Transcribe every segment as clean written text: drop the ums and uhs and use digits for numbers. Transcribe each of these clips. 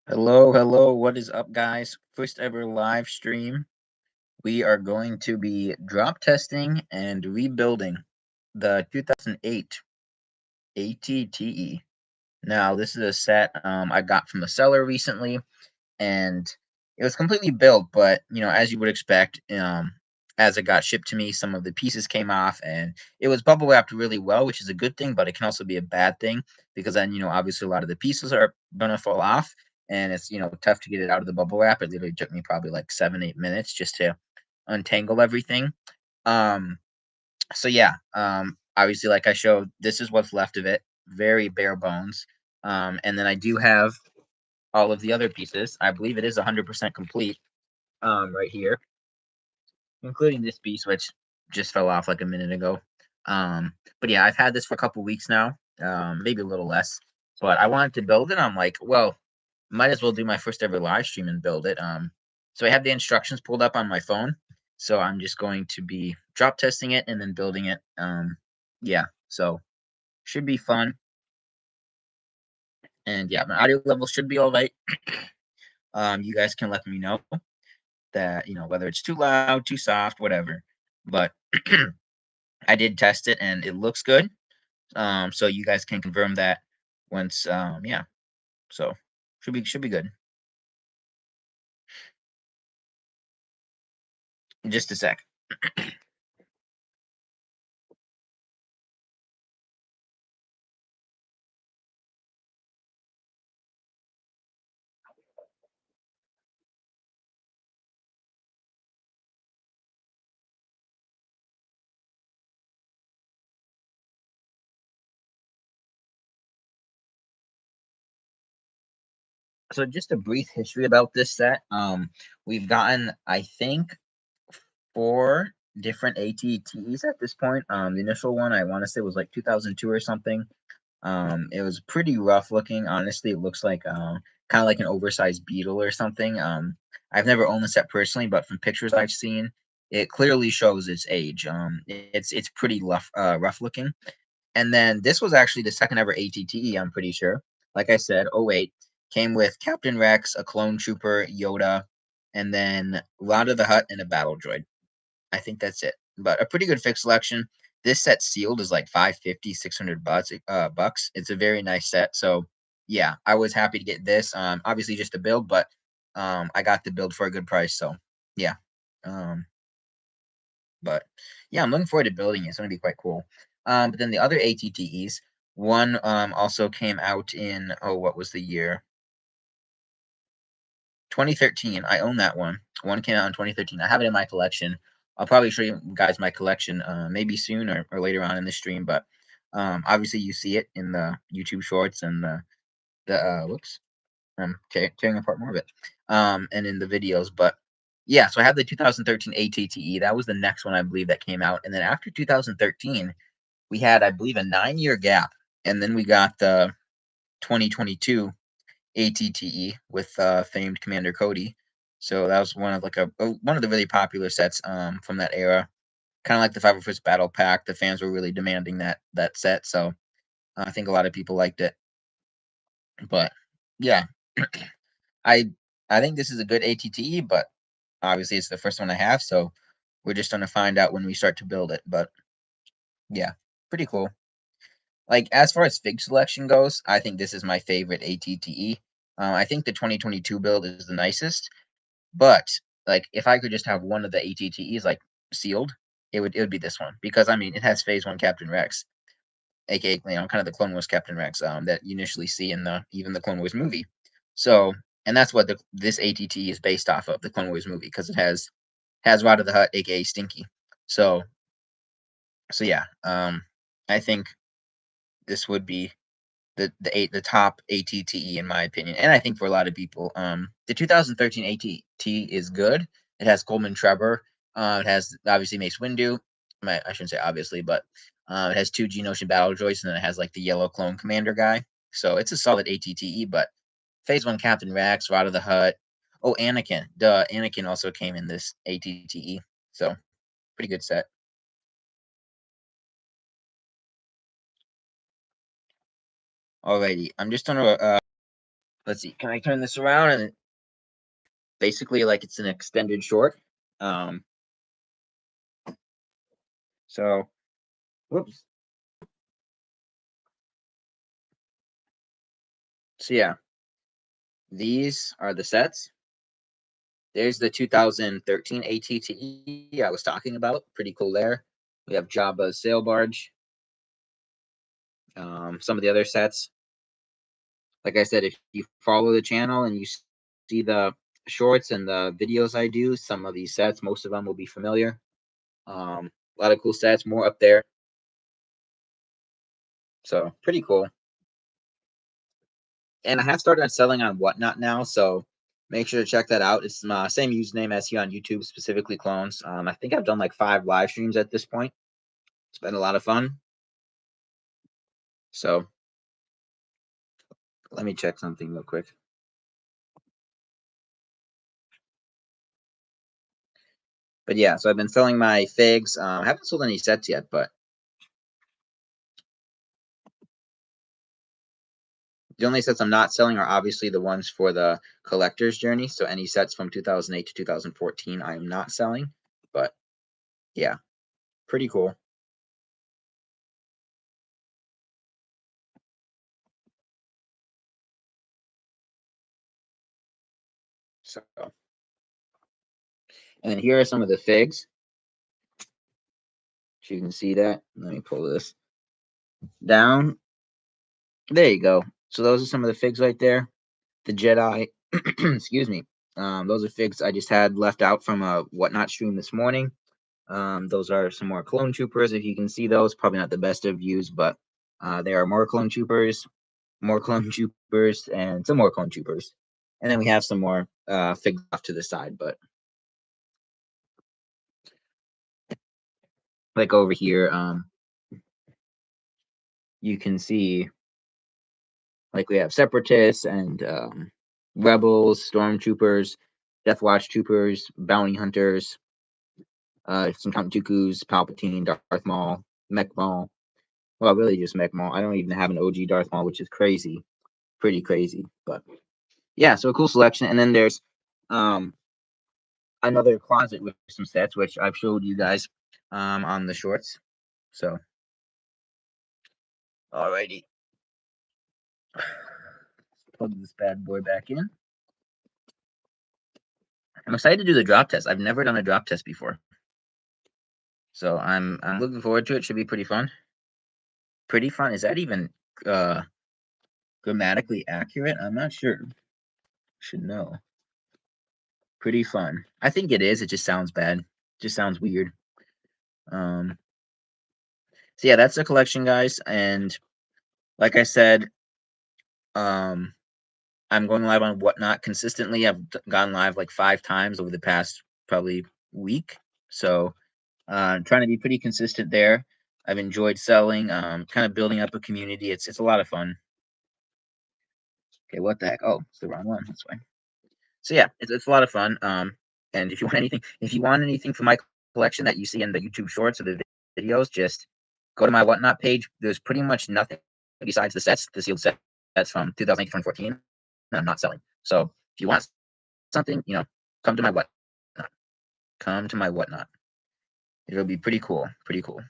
Hello, hello. What is up, guys? First ever live stream. We are going to be drop testing and rebuilding the 2008 ATTE. Now, this is a set I got from a seller recently, and it was completely built, but as you would expect, as it got shipped to me, some of the pieces came off, and it was bubble wrapped really well, which is a good thing, but it can also be a bad thing because then obviously a lot of the pieces are gonna fall off, and it's tough to get it out of the bubble wrap. It literally took me probably like 7-8 minutes just to untangle everything. Um, so yeah, obviously, like I showed, this is what's left of it, very bare bones. And then I do have all of the other pieces. I believe it is 100% complete, right here, including this piece, which just fell off like a minute ago. But yeah, I've had this for a couple weeks now, maybe a little less. But I wanted to build it. I'm like, well, might as well do my first ever live stream and build it. So I have the instructions pulled up on my phone. So I'm just going to be drop testing it and then building it. Yeah, so should be fun. And yeah, my audio level should be all right. You guys can let me know that whether it's too loud, too soft, whatever. But I did test it and it looks good. So you guys can confirm that once. Yeah. So should be good. In just a sec. So just a brief history about this set. We've gotten, I think, four different ATTEs at this point. The initial one I want to say was like 2002 or something. It was pretty rough looking. Honestly, it looks like kind of like an oversized beetle or something. I've never owned the set personally, but from pictures I've seen, it clearly shows its age. It's pretty rough looking. And then this was actually the second ever ATTE, I'm pretty sure. Like I said, '08 came with Captain Rex, a clone trooper, Yoda, and then Rod of the Hutt and a battle droid. I think that's it. But a pretty good fix selection. This set sealed is like 550, 600 bucks. It's a very nice set. So yeah, I was happy to get this. Obviously just a build, but I got the build for a good price. So yeah. Um, but yeah, I'm looking forward to building it. It's gonna be quite cool. But then the other ATTEs, one also came out in, oh, what was the year? 2013. I own that one. One came out in 2013. I have it in my collection. I'll probably show you guys my collection maybe soon or later on in the stream. But obviously you see it in the YouTube shorts and the whoops, I'm tearing apart more of it. And in the videos. But yeah, so I have the 2013 ATTE. That was the next one I believe that came out. And then after 2013, we had, I believe, a 9-year gap. And then we got the 2022 ATTE with famed Commander Cody. So that was one of one of the really popular sets from that era. Kind of like the 501st Battle Pack. The fans were really demanding that set, so I think a lot of people liked it. But yeah, I I think this is a good ATTE, but obviously it's the first one I have, so we're just gonna find out when we start to build it. But yeah, pretty cool. Like as far as fig selection goes, I think this is my favorite ATTE. I think the 2022 build is the nicest. But, like, if I could just have one of the ATTEs, like, sealed, it would be this one because, I mean, it has Phase 1 Captain Rex, AKA, kind of the Clone Wars Captain Rex, that you initially see in the Clone Wars movie. So and that's what this ATTE is based off of, the Clone Wars movie, because it has Rod of the Hutt, AKA Stinky. So yeah, I think this would be the top ATTE in my opinion, and I think for a lot of people. The 2013 ATT is good. It has Coleman Trevor. It has obviously Mace Windu. I shouldn't say obviously, but it has two Geonosian battle droids, and then it has like the yellow clone commander guy. So it's a solid ATTE. But Phase One Captain Rex, Rod of the Hutt. Oh, Anakin. Duh, Anakin also came in this ATTE. So pretty good set. Alrighty, I'm just gonna let's see, can I turn this around? And basically, like, it's an extended short. Um, so, whoops. So yeah, these are the sets. There's the 2013 ATTE I was talking about. Pretty cool there. We have Jabba's sail barge. Some of the other sets. Like I said, if you follow the channel and you see the shorts and the videos I do, some of these sets, most of them will be familiar. A lot of cool sets, more up there. So pretty cool. And I have started on selling on Whatnot now, so make sure to check that out. It's my same username as here on YouTube, specifically clones. I think I've done like 5 live streams at this point. It's been a lot of fun. So let me check something real quick. But yeah, so I've been selling my figs. I haven't sold any sets yet, but the only sets I'm not selling are obviously the ones for the collector's journey. So any sets from 2008 to 2014, I am not selling. But yeah, pretty cool. So, and then here are some of the figs. So you can see that. Let me pull this down. There you go. So those are some of the figs right there. The Jedi, excuse me. Those are figs I just had left out from a Whatnot stream this morning. Those are some more clone troopers. If you can see those, probably not the best of views, but there are more clone troopers, and some more clone troopers. And then we have some more figs off to the side, but like over here, you can see like we have separatists and rebels, stormtroopers, Death Watch troopers, bounty hunters, some Count Dooku's, Palpatine, Darth Maul, Mech Maul. Well, really just Mech Maul. I don't even have an OG Darth Maul, which is crazy, pretty crazy. But yeah, so a cool selection. And then there's another closet with some sets, which I've showed you guys on the shorts. So, alrighty, plug this bad boy back in. I'm excited to do the drop test. I've never done a drop test before, so I'm looking forward to it. Should be pretty fun. Pretty fun. Is that even uh grammatically accurate? I'm not sure. Should know. Pretty fun. I think it is. It just sounds bad. Just sounds weird. Um. So yeah, that's the collection, guys. And like I said, um, I'm going live on Whatnot consistently. I've gone live like 5 times over the past probably week. So trying to be pretty consistent there. I've enjoyed selling, kind of building up a community. It's a lot of fun. Okay, what the heck? Oh, it's the wrong one. That's why. So yeah, it's a lot of fun. And if you want anything from my collection that you see in the YouTube shorts or the videos, just go to my Whatnot page. There's pretty much nothing besides the sealed sets from 2008 to 2014. I'm not selling. So if you want something, come to my Whatnot. Come to my Whatnot. It'll be pretty cool. Pretty cool.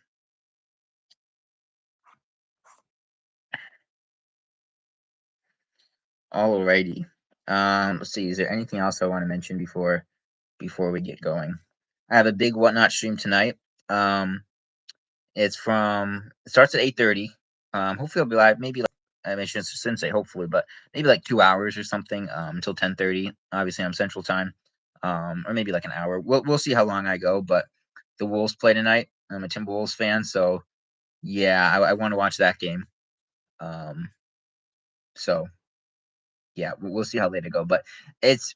Alrighty. Let's see. Is there anything else I want to mention before we get going? I have a big Whatnot stream tonight. Um, it starts at 8:30. Hopefully I'll be live. Maybe like I shouldn't say hopefully, but maybe like 2 hours or something. Until 10:30. Obviously I'm Central Time. Or maybe like an hour. We'll see how long I go. But the Wolves play tonight. I'm a Timberwolves fan, so yeah, I want to watch that game. Um, so yeah, we'll see how late I go. But it's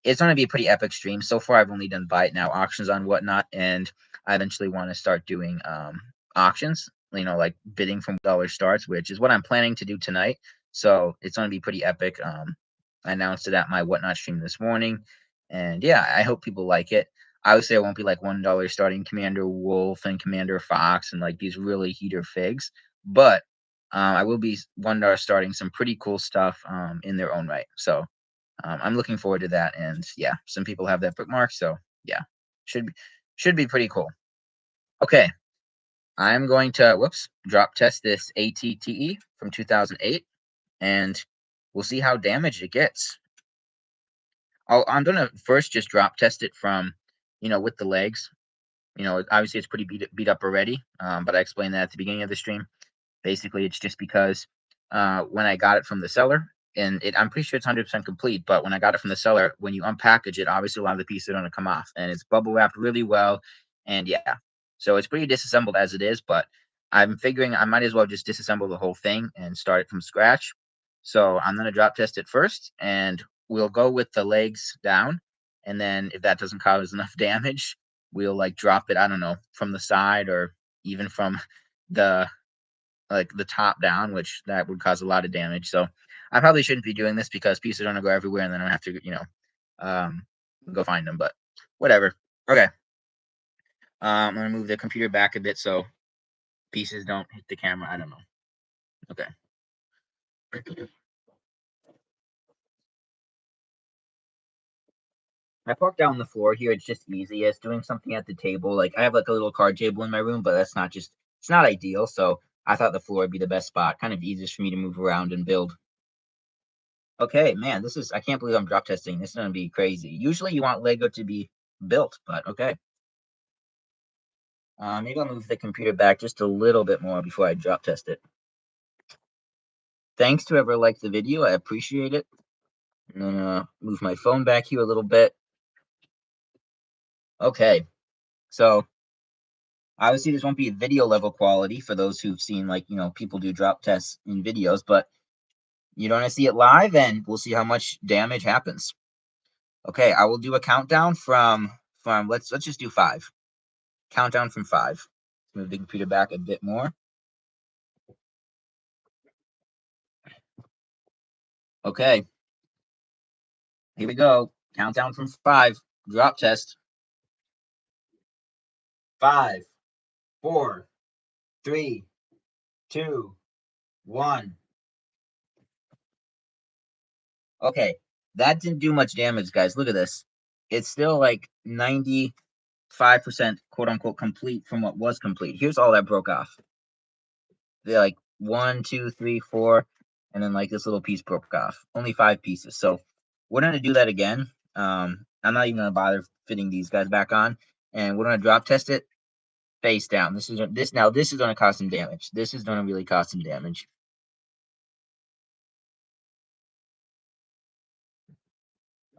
going to be a pretty epic stream. So far, I've only done buy it now auctions on Whatnot, and I eventually want to start doing auctions. Like bidding from dollar starts, which is what I'm planning to do tonight. So it's going to be pretty epic. I announced it at my Whatnot stream this morning, and yeah, I hope people like it. Obviously, I won't be like $1 starting Commander Wolf and Commander Fox and like these really heater figs, but I will be starting some pretty cool stuff in their own right. So I'm looking forward to that. And yeah, some people have that bookmark. So yeah, should be, should be pretty cool. Okay, I'm going to drop test this ATTE from 2008, and we'll see how damaged it gets. I'm gonna first just drop test it from, with the legs. Obviously it's pretty beat up already, but I explained that at the beginning of the stream. Basically, it's just because when I got it from the seller, and I'm pretty sure it's 100% complete, but when I got it from the seller, when you unpackage it, obviously a lot of the pieces are going to come off, and it's bubble wrapped really well, and yeah, so it's pretty disassembled as it is, but I'm figuring I might as well just disassemble the whole thing and start it from scratch. So I'm going to drop test it first, and we'll go with the legs down, and then if that doesn't cause enough damage, we'll like drop it, I don't know, from the side or even from the the top down, which that would cause a lot of damage. So I probably shouldn't be doing this because pieces are gonna go everywhere, and then I have to, um, go find them. But whatever. Okay. I'm gonna move the computer back a bit so pieces don't hit the camera. I don't know. Okay. I parked down on the floor here. It's just easiest doing something at the table. Like I have like a little card table in my room, but that's not just it's not ideal. So I thought the floor would be the best spot. Kind of easiest for me to move around and build. Okay, man, I can't believe I'm drop testing. This is gonna be crazy. Usually you want Lego to be built, but okay. Maybe I'll move the computer back just a little bit more before I drop test it. Thanks to whoever liked the video. I appreciate it. I'm gonna move my phone back here a little bit. Okay, so obviously this won't be video level quality for those who've seen people do drop tests in videos, but you don't want to see it live and we'll see how much damage happens. Okay, I will do a countdown from let's just do 5. Countdown from 5. Move the computer back a bit more. Okay. Here we go. Countdown from 5. Drop test. 5, 4, 3, 2, 1. Okay. That didn't do much damage, guys. Look at this. It's still like 95% quote unquote complete from what was complete. Here's all that broke off. They're like 1, 2, 3, 4, and then like this little piece broke off. Only 5 pieces. So we're gonna do that again. I'm not even gonna bother fitting these guys back on, and we're gonna drop test it face down. This is gonna cause some damage. This is gonna really cause some damage.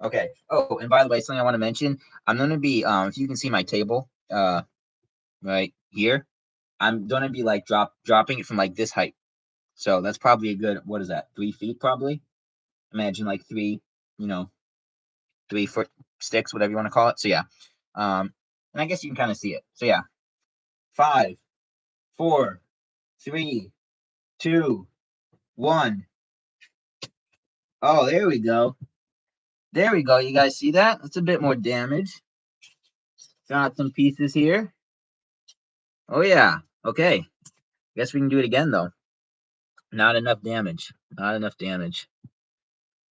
Okay. Oh, and by the way, something I want to mention, I'm gonna be if you can see my table right here, I'm gonna be like dropping it from like this height. So that's probably a good, what is that, 3 feet probably? Imagine like 3, you know, 3-foot sticks, whatever you want to call it. So yeah. And I guess you can kind of see it. So yeah. 5, 4, 3, 2, 1. Oh, there we go. There we go. You guys see that? That's a bit more damage. Got some pieces here. Oh yeah. Okay. Guess we can do it again though. Not enough damage. Not enough damage.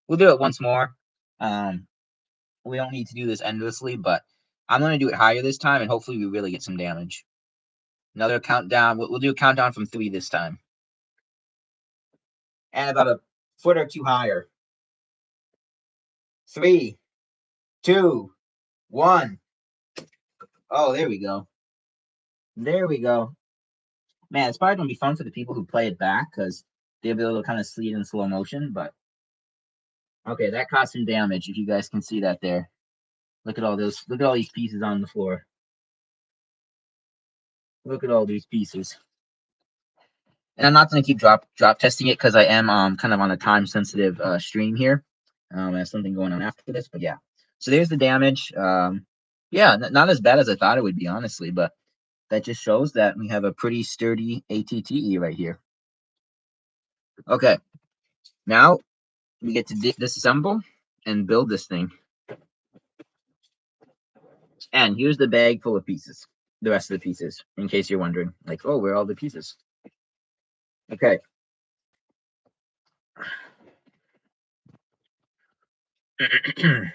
We'll do it once more. We don't need to do this endlessly, but I'm gonna do it higher this time, and hopefully we really get some damage. Another countdown. We'll do a countdown from 3 this time, and about a foot or 2 higher. 3, 2, 1. Oh, there we go. There we go. Man, it's probably gonna be fun for the people who play it back because they'll be able to kind of see it in slow motion. But okay, that caused some damage. If you guys can see that there, look at all those. Look at all these pieces on the floor. Look at all these pieces. And I'm not gonna keep drop testing it because I am kind of on a time sensitive stream here. I have something going on after this, but yeah. So there's the damage. Yeah, not as bad as I thought it would be, honestly, but that just shows that we have a pretty sturdy ATTE right here. Okay, now we get to disassemble and build this thing. And here's the bag full of pieces, the rest of the pieces, in case you're wondering, like, oh, where are all the pieces? Okay, It's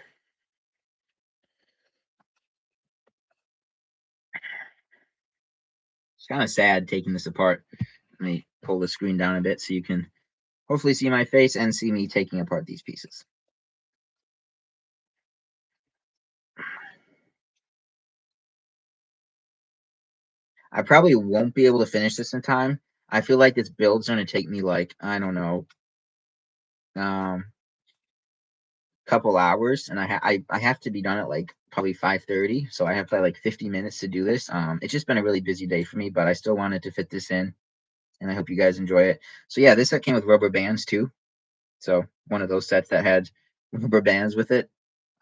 kind of sad taking this apart. Let me pull the screen down a bit so you can hopefully see my face and see me taking apart these pieces. I probably won't be able to finish this in time. I feel like this build's going to take me like, I don't know, um, couple hours, and I have to be done at like probably 5:30, so I have like 50 minutes to do this. It's just been a really busy day for me, but I still wanted to fit this in, and I hope you guys enjoy it. So yeah, this set came with rubber bands too. So one of those sets that had rubber bands with it.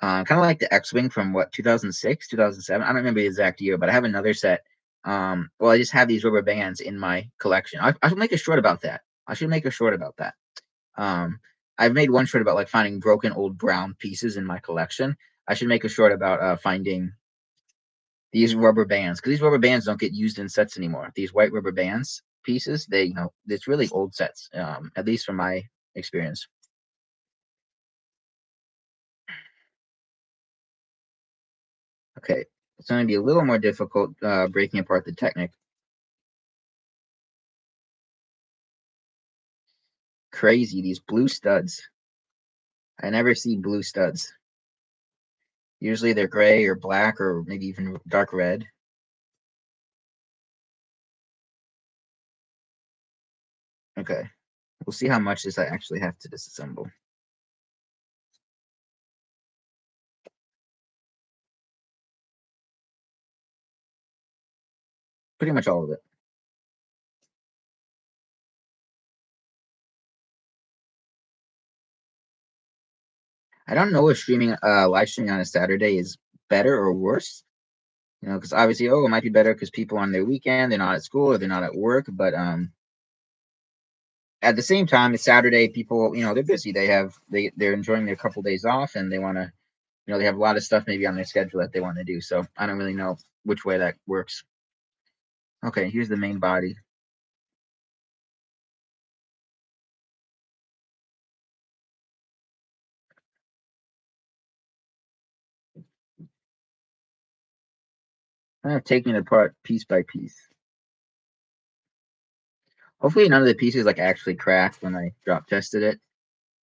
Kind of like the X-Wing from what 2006, 2007. I don't remember the exact year, but I have another set. Well, I just have these rubber bands in my collection. I should make a short about that. I should make a short about that. Um, I've made one short about like finding broken old brown pieces in my collection. I should make a short about finding these rubber bands because these rubber bands don't get used in sets anymore. These white rubber bands pieces, it's really old sets, at least from my experience. Okay, it's going to be a little more difficult breaking apart the Technic. Crazy, these blue studs. I never see blue studs. Usually they're gray or black or maybe even dark red. Okay, we'll see how much this I actually have to disassemble. Pretty much all of it. I don't know if live streaming on a Saturday is better or worse. Because obviously, it might be better because people on their weekend, they're not at school or they're not at work. But at the same time, it's Saturday. People, they're busy. They're enjoying their couple days off, and they want to, they have a lot of stuff maybe on their schedule that they want to do. So I don't really know which way that works. Okay, here's the main body. I'm taking it apart piece by piece. Hopefully, none of the pieces like actually cracked when I drop tested it.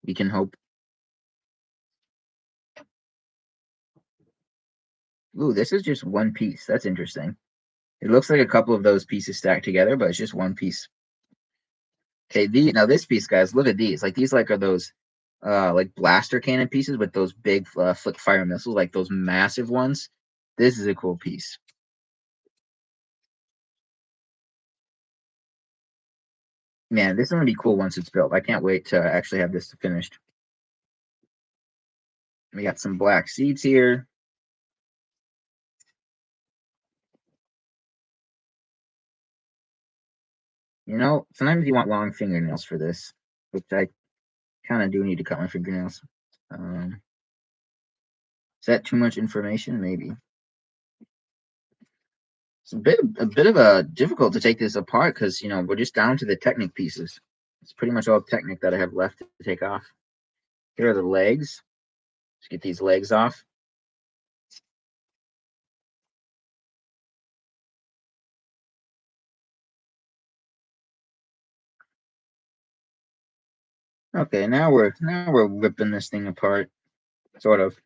We can hope. Ooh, this is just one piece. That's interesting. It looks like a couple of those pieces stacked together, but it's just one piece. Okay, now this piece, guys, look at these. Like these, like are those, like blaster cannon pieces with those big flick fire missiles, like those massive ones. This is a cool piece. Man, this is gonna be cool once it's built. I can't wait to actually have this finished. We got some black seeds here. Sometimes you want long fingernails for this, which I kind of do need to cut my fingernails. Is that too much information? Maybe. It's a bit of a difficult to take this apart because we're just down to the Technic pieces. It's pretty much all Technic that I have left to take off. Here are the legs. Let's get these legs off. Okay, now we're ripping this thing apart, sort of.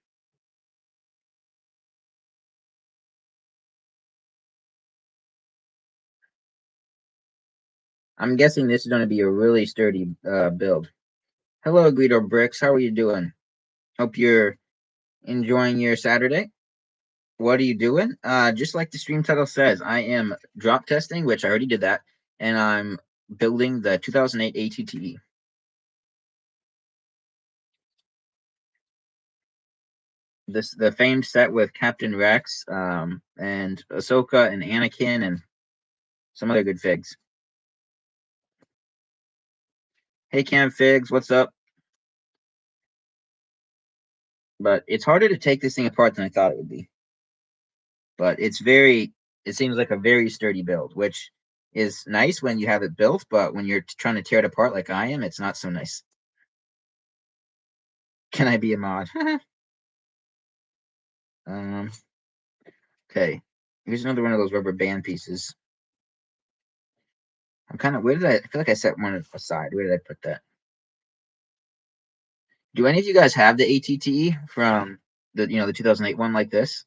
I'm guessing this is going to be a really sturdy build. Hello, Guido Bricks. How are you doing? Hope you're enjoying your Saturday. What are you doing? Just like the stream title says, I am drop testing, which I already did that, and I'm building the 2008 ATTE. The famed set with Captain Rex, and Ahsoka and Anakin and some other good figs. Hey Cam Figs, what's up? But it's harder to take this thing apart than I thought it would be. But it seems like a very sturdy build, which is nice when you have it built, but when you're trying to tear it apart like I am, it's not so nice. Can I be a mod? Okay. Here's another one of those rubber band pieces. I'm kind of, where did I feel like I set one aside. Where did I put that? Do any of you guys have the ATTE from the 2008 one like this?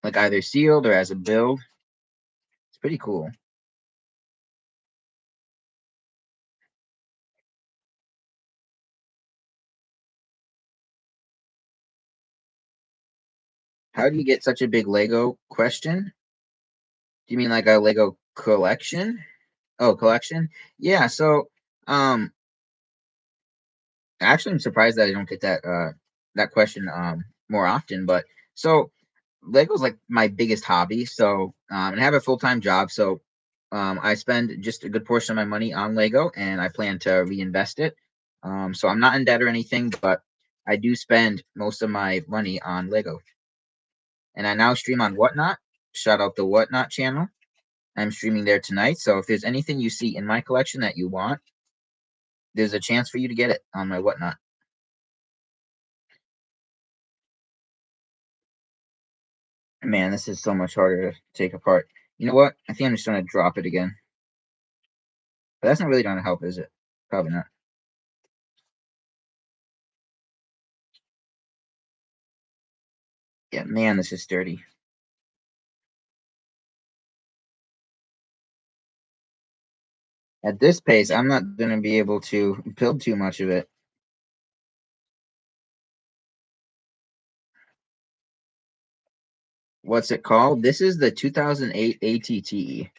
Like either sealed or as a build? It's pretty cool. How do you get such a big Lego question? Do you mean like a Lego collection? Oh, collection? Yeah, so um actually I'm surprised that I don't get that question more often, but so Lego's like my biggest hobby. So and I have a full-time job, so I spend just a good portion of my money on Lego and I plan to reinvest it. So I'm not in debt or anything, but I do spend most of my money on Lego. And I now stream on Whatnot. Shout out the Whatnot channel. I'm streaming there tonight. So if there's anything you see in my collection that you want, there's a chance for you to get it on my Whatnot. Man, this is so much harder to take apart. You know what? I think I'm just gonna drop it again. But that's not really gonna help, is it? Probably not. Yeah, man, this is dirty. At this pace, I'm not gonna be able to build too much of it. What's it called? This is the 2008 ATTE.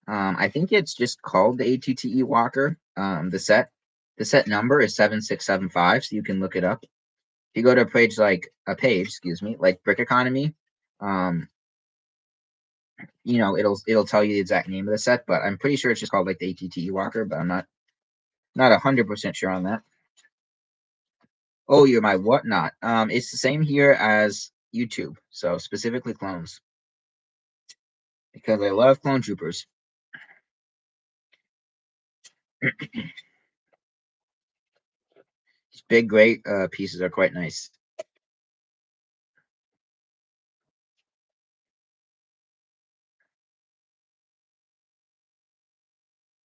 I think it's just called the ATTE Walker. The set number is 7675, so you can look it up. If you go to excuse me, like Brick Economy, um, it'll tell you the exact name of the set, but I'm pretty sure it's just called like the ATTE Walker, but I'm not 100% sure on that. Oh, you're my whatnot. It's the same here as YouTube, so specifically clones, because I love clone troopers. These big, great pieces are quite nice.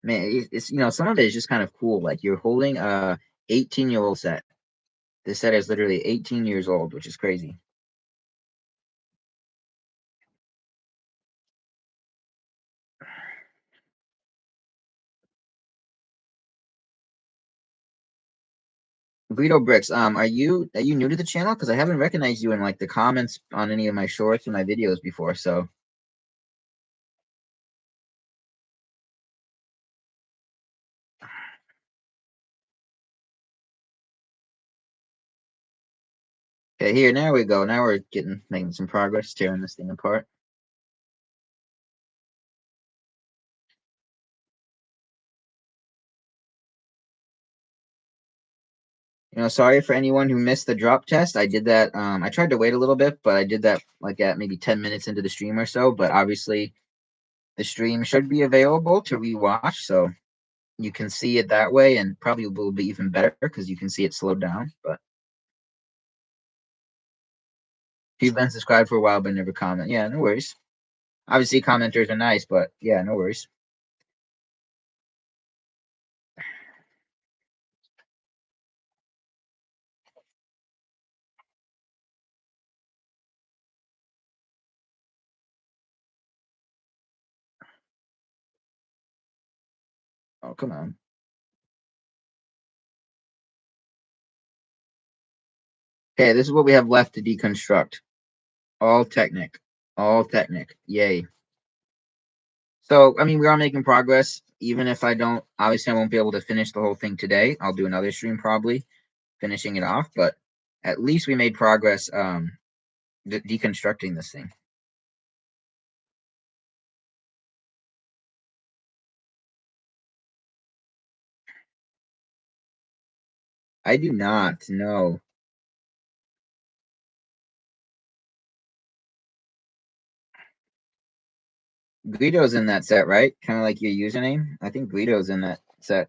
Man, it's some of it is just kind of cool. Like you're holding a 18-year-old set. This set is literally 18 years old, which is crazy. Guido Bricks, are you new to the channel? Because I haven't recognized you in like the comments on any of my shorts and my videos before. So okay, here, now we go. Now we're making some progress, tearing this thing apart. Sorry for anyone who missed the drop test. I did that. I tried to wait a little bit, but I did that like at maybe 10 minutes into the stream or so. But obviously, the stream should be available to rewatch, so you can see it that way, and probably will be even better because you can see it slowed down. But if you've been subscribed for a while but never comment, yeah, no worries. Obviously, commenters are nice, but yeah, no worries. Oh, come on. Okay, this is what we have left to deconstruct. All Technic. All Technic. Yay. So, I mean, we are making progress. Even if I don't, obviously, I won't be able to finish the whole thing today. I'll do another stream probably, finishing it off. But at least we made progress deconstructing this thing. I do not know. Guido's in that set, right? Kind of like your username. I think Guido's in that set.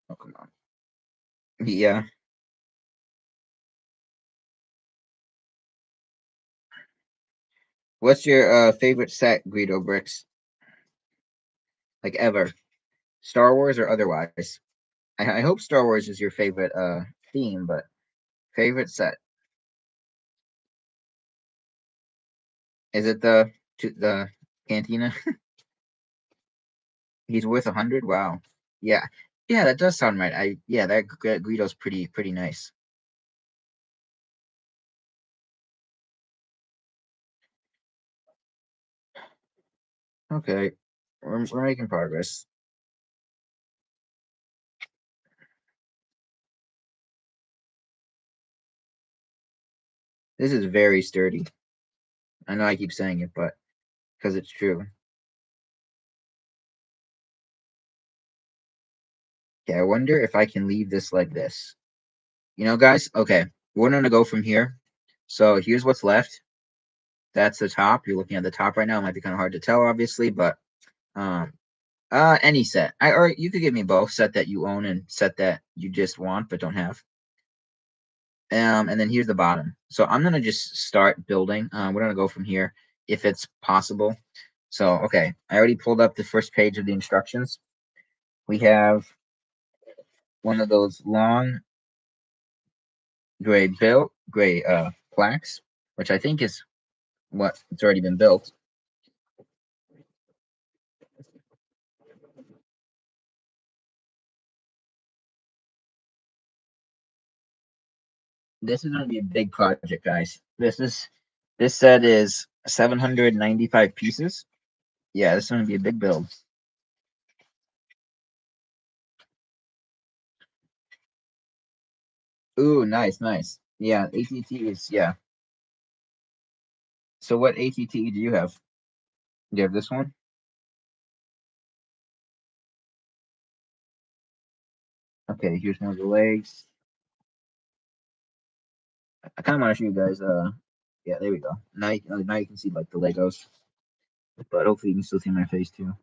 Oh, come on. Yeah. What's your favorite set, Guido Bricks? Like ever? Star Wars or otherwise? I hope Star Wars is your favorite theme, but favorite set. Is it the Cantina? He's worth 100. Wow. Yeah, yeah, that does sound right. Yeah, that Guido's pretty nice. Okay, we're making progress. This is very sturdy. I know I keep saying it, but because it's true. Okay, I wonder if I can leave this like this. Guys. Okay, we're gonna go from here. So here's what's left. That's the top. You're looking at the top right now. It might be kind of hard to tell, obviously, but um, any set. Or you could give me both set that you own and set that you just want but don't have. And then here's the bottom. So I'm gonna just start building. We're gonna go from here if it's possible. So okay, I already pulled up the first page of the instructions. We have one of those long gray plaques, which I think is what it's already been built. This is gonna be a big project, guys. This set is 795 pieces. Yeah, this is gonna be a big build. Ooh, nice, nice. Yeah, ATT is yeah. So what ATT do you have? Do you have this one? Okay, here's one of the legs. I kind of want to show you guys. Yeah, there we go. Now you can see like the Legos, but hopefully you can still see my face too.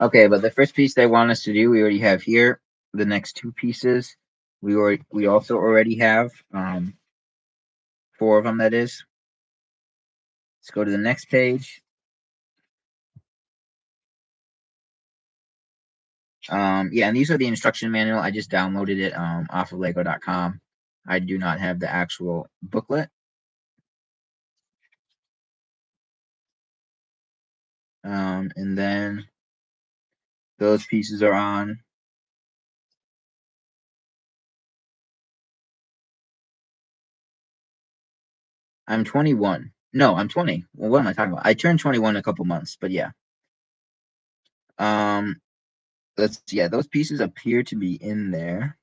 Okay, but the first piece they want us to do, we already have here. The next two pieces, we also already have four of them. That is. Let's go to the next page. Yeah, and these are the instruction manual. I just downloaded it off of Lego.com. I do not have the actual booklet. And then those pieces are on. I'm 21. No, I'm 20. Well, what am I talking about? I turned 21 in a couple months, but yeah. Um, yeah, those pieces appear to be in there.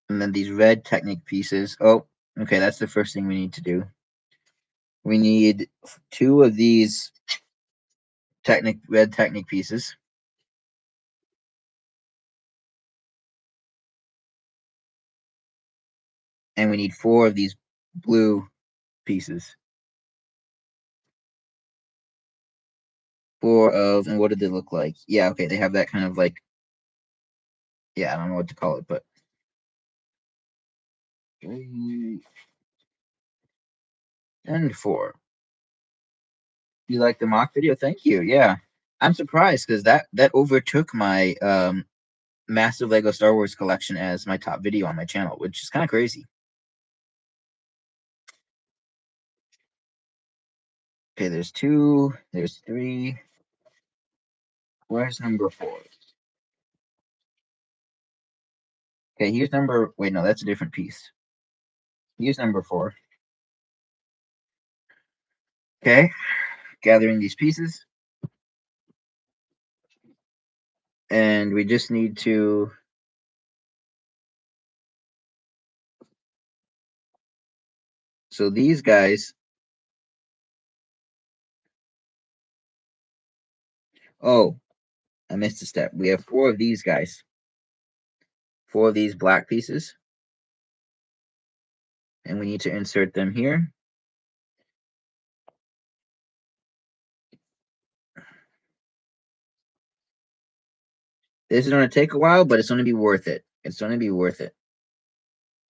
And then these red Technic pieces. Oh, okay, that's the first thing we need to do. We need two of these red Technic pieces. And we need four of these blue pieces. Four of, and what did they look like? Yeah, okay, they have that kind of like, yeah, I don't know what to call it, but three and four. You like the mock video? Thank you. Yeah, I'm surprised because that overtook my massive Lego Star Wars collection as my top video on my channel, which is kind of crazy. Okay, there's two, there's three. Where's number 4? Okay, here's number. Wait, no, that's a different piece. Here's number 4. Okay, gathering these pieces. And we just need to. So these guys. Oh, I missed a step. We have 4 of these guys. 4 of these black pieces. And we need to insert them here. This is going to take a while, but it's going to be worth it. It's going to be worth it.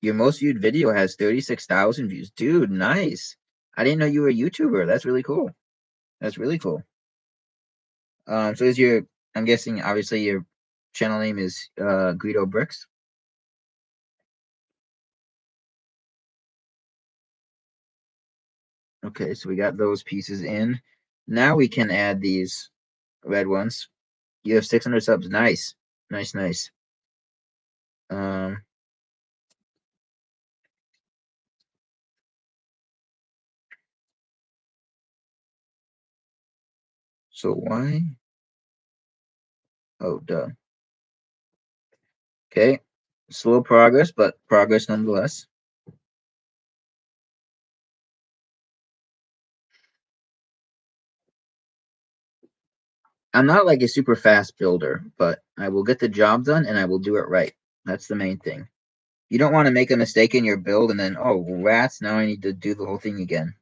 Your most viewed video has 36,000 views. Dude, nice. I didn't know you were a YouTuber. That's really cool. That's really cool. So is your, I'm guessing, obviously, your channel name is Guido Bricks. Okay, so we got those pieces in. Now we can add these red ones. You have 600 subs. Nice. Nice, nice. So why? Oh, duh. Okay. Slow progress, but progress nonetheless. I'm not like a super fast builder, but I will get the job done and I will do it right. That's the main thing. You don't want to make a mistake in your build and then, oh, rats, now I need to do the whole thing again.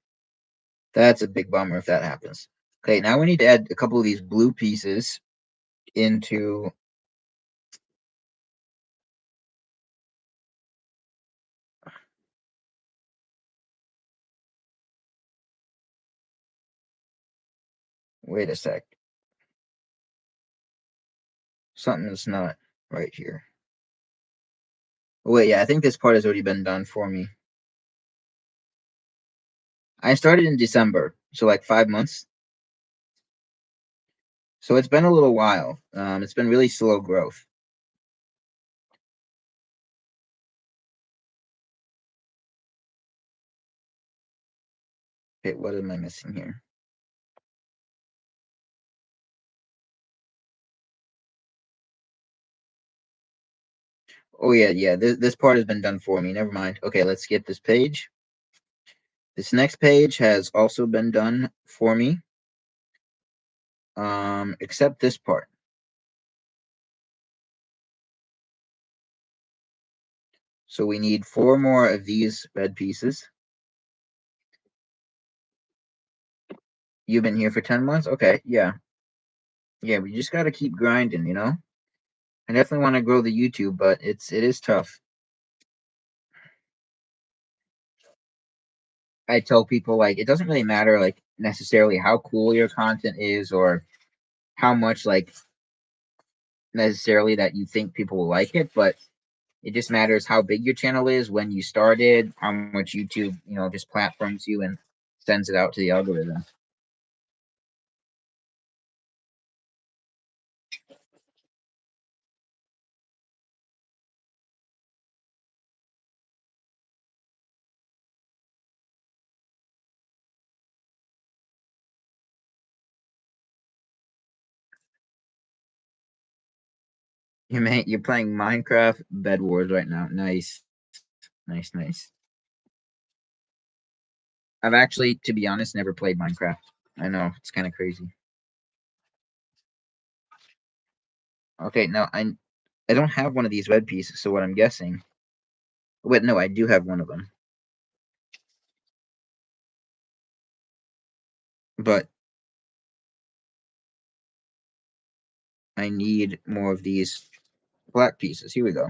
That's a big bummer if that happens. Okay, now we need to add a couple of these blue pieces into. Wait a sec. Something's not right here. Oh, wait, yeah, I think this part has already been done for me. I started in December, so like 5 months. So it's been a little while. It's been really slow growth. Okay, what am I missing here? Oh yeah, yeah. This part has been done for me. Never mind. Okay, let's skip this page. This next page has also been done for me. Except this part. So we need 4 more of these red pieces. You've been here for 10 months? Okay, yeah. Yeah, we just gotta keep grinding, you know? I definitely want to grow the YouTube, but it is tough. I tell people like it doesn't really matter like necessarily how cool your content is or how much like necessarily that you think people will like it, but it just matters how big your channel is, when you started, how much YouTube, just platforms you and sends it out to the algorithm. You're playing Minecraft Bed Wars right now. Nice. Nice, nice. I've actually, to be honest, never played Minecraft. I know, it's kind of crazy. Okay, no, I don't have one of these red pieces, so what I'm guessing. Wait, no, I do have one of them. But I need more of these black pieces. Here we go.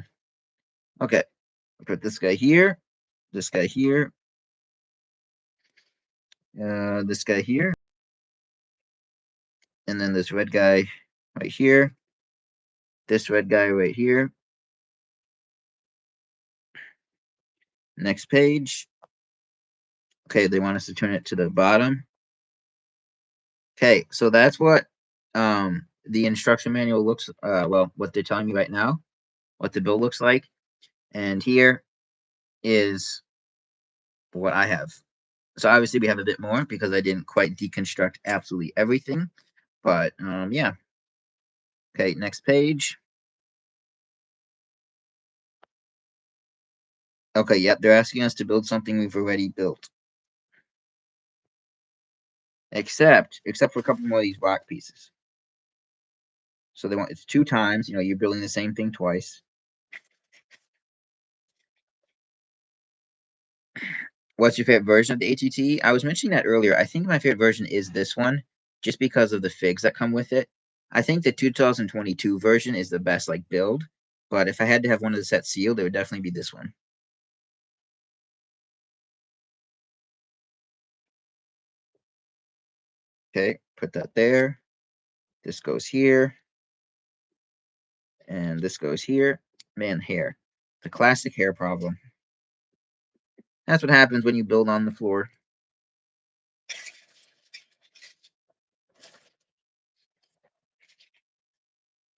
Okay. Put this guy here, this guy here, this guy here, and then this red guy right here, this red guy right here. Next page. Okay, they want us to turn it to the bottom. Okay, so that's what the instruction manual looks, well, what they're telling me right now, what the build looks like. And here is what I have. So obviously we have a bit more because I didn't quite deconstruct absolutely everything. But yeah. Okay, next page. Okay, yep, they're asking us to build something we've already built. Except for a couple more of these block pieces. So they want it's 2 times, you're building the same thing twice. What's your favorite version of the ATT? I was mentioning that earlier. I think my favorite version is this one, just because of the figs that come with it. I think the 2022 version is the best like build, but if I had to have one of the sets sealed, it would definitely be this one. Okay, put that there. This goes here. And this goes here. Man, hair. The classic hair problem. That's what happens when you build on the floor.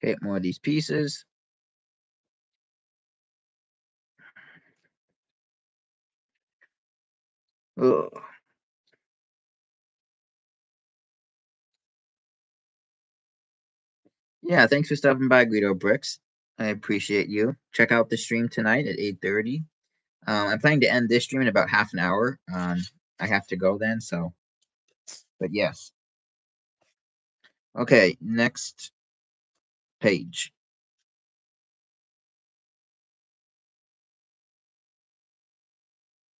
Okay, more of these pieces. Ugh. Yeah, thanks for stopping by, Guido Bricks. I appreciate you. Check out the stream tonight at 8:30. I'm planning to end this stream in about half an hour. I have to go then, so. But yes. Okay, next page.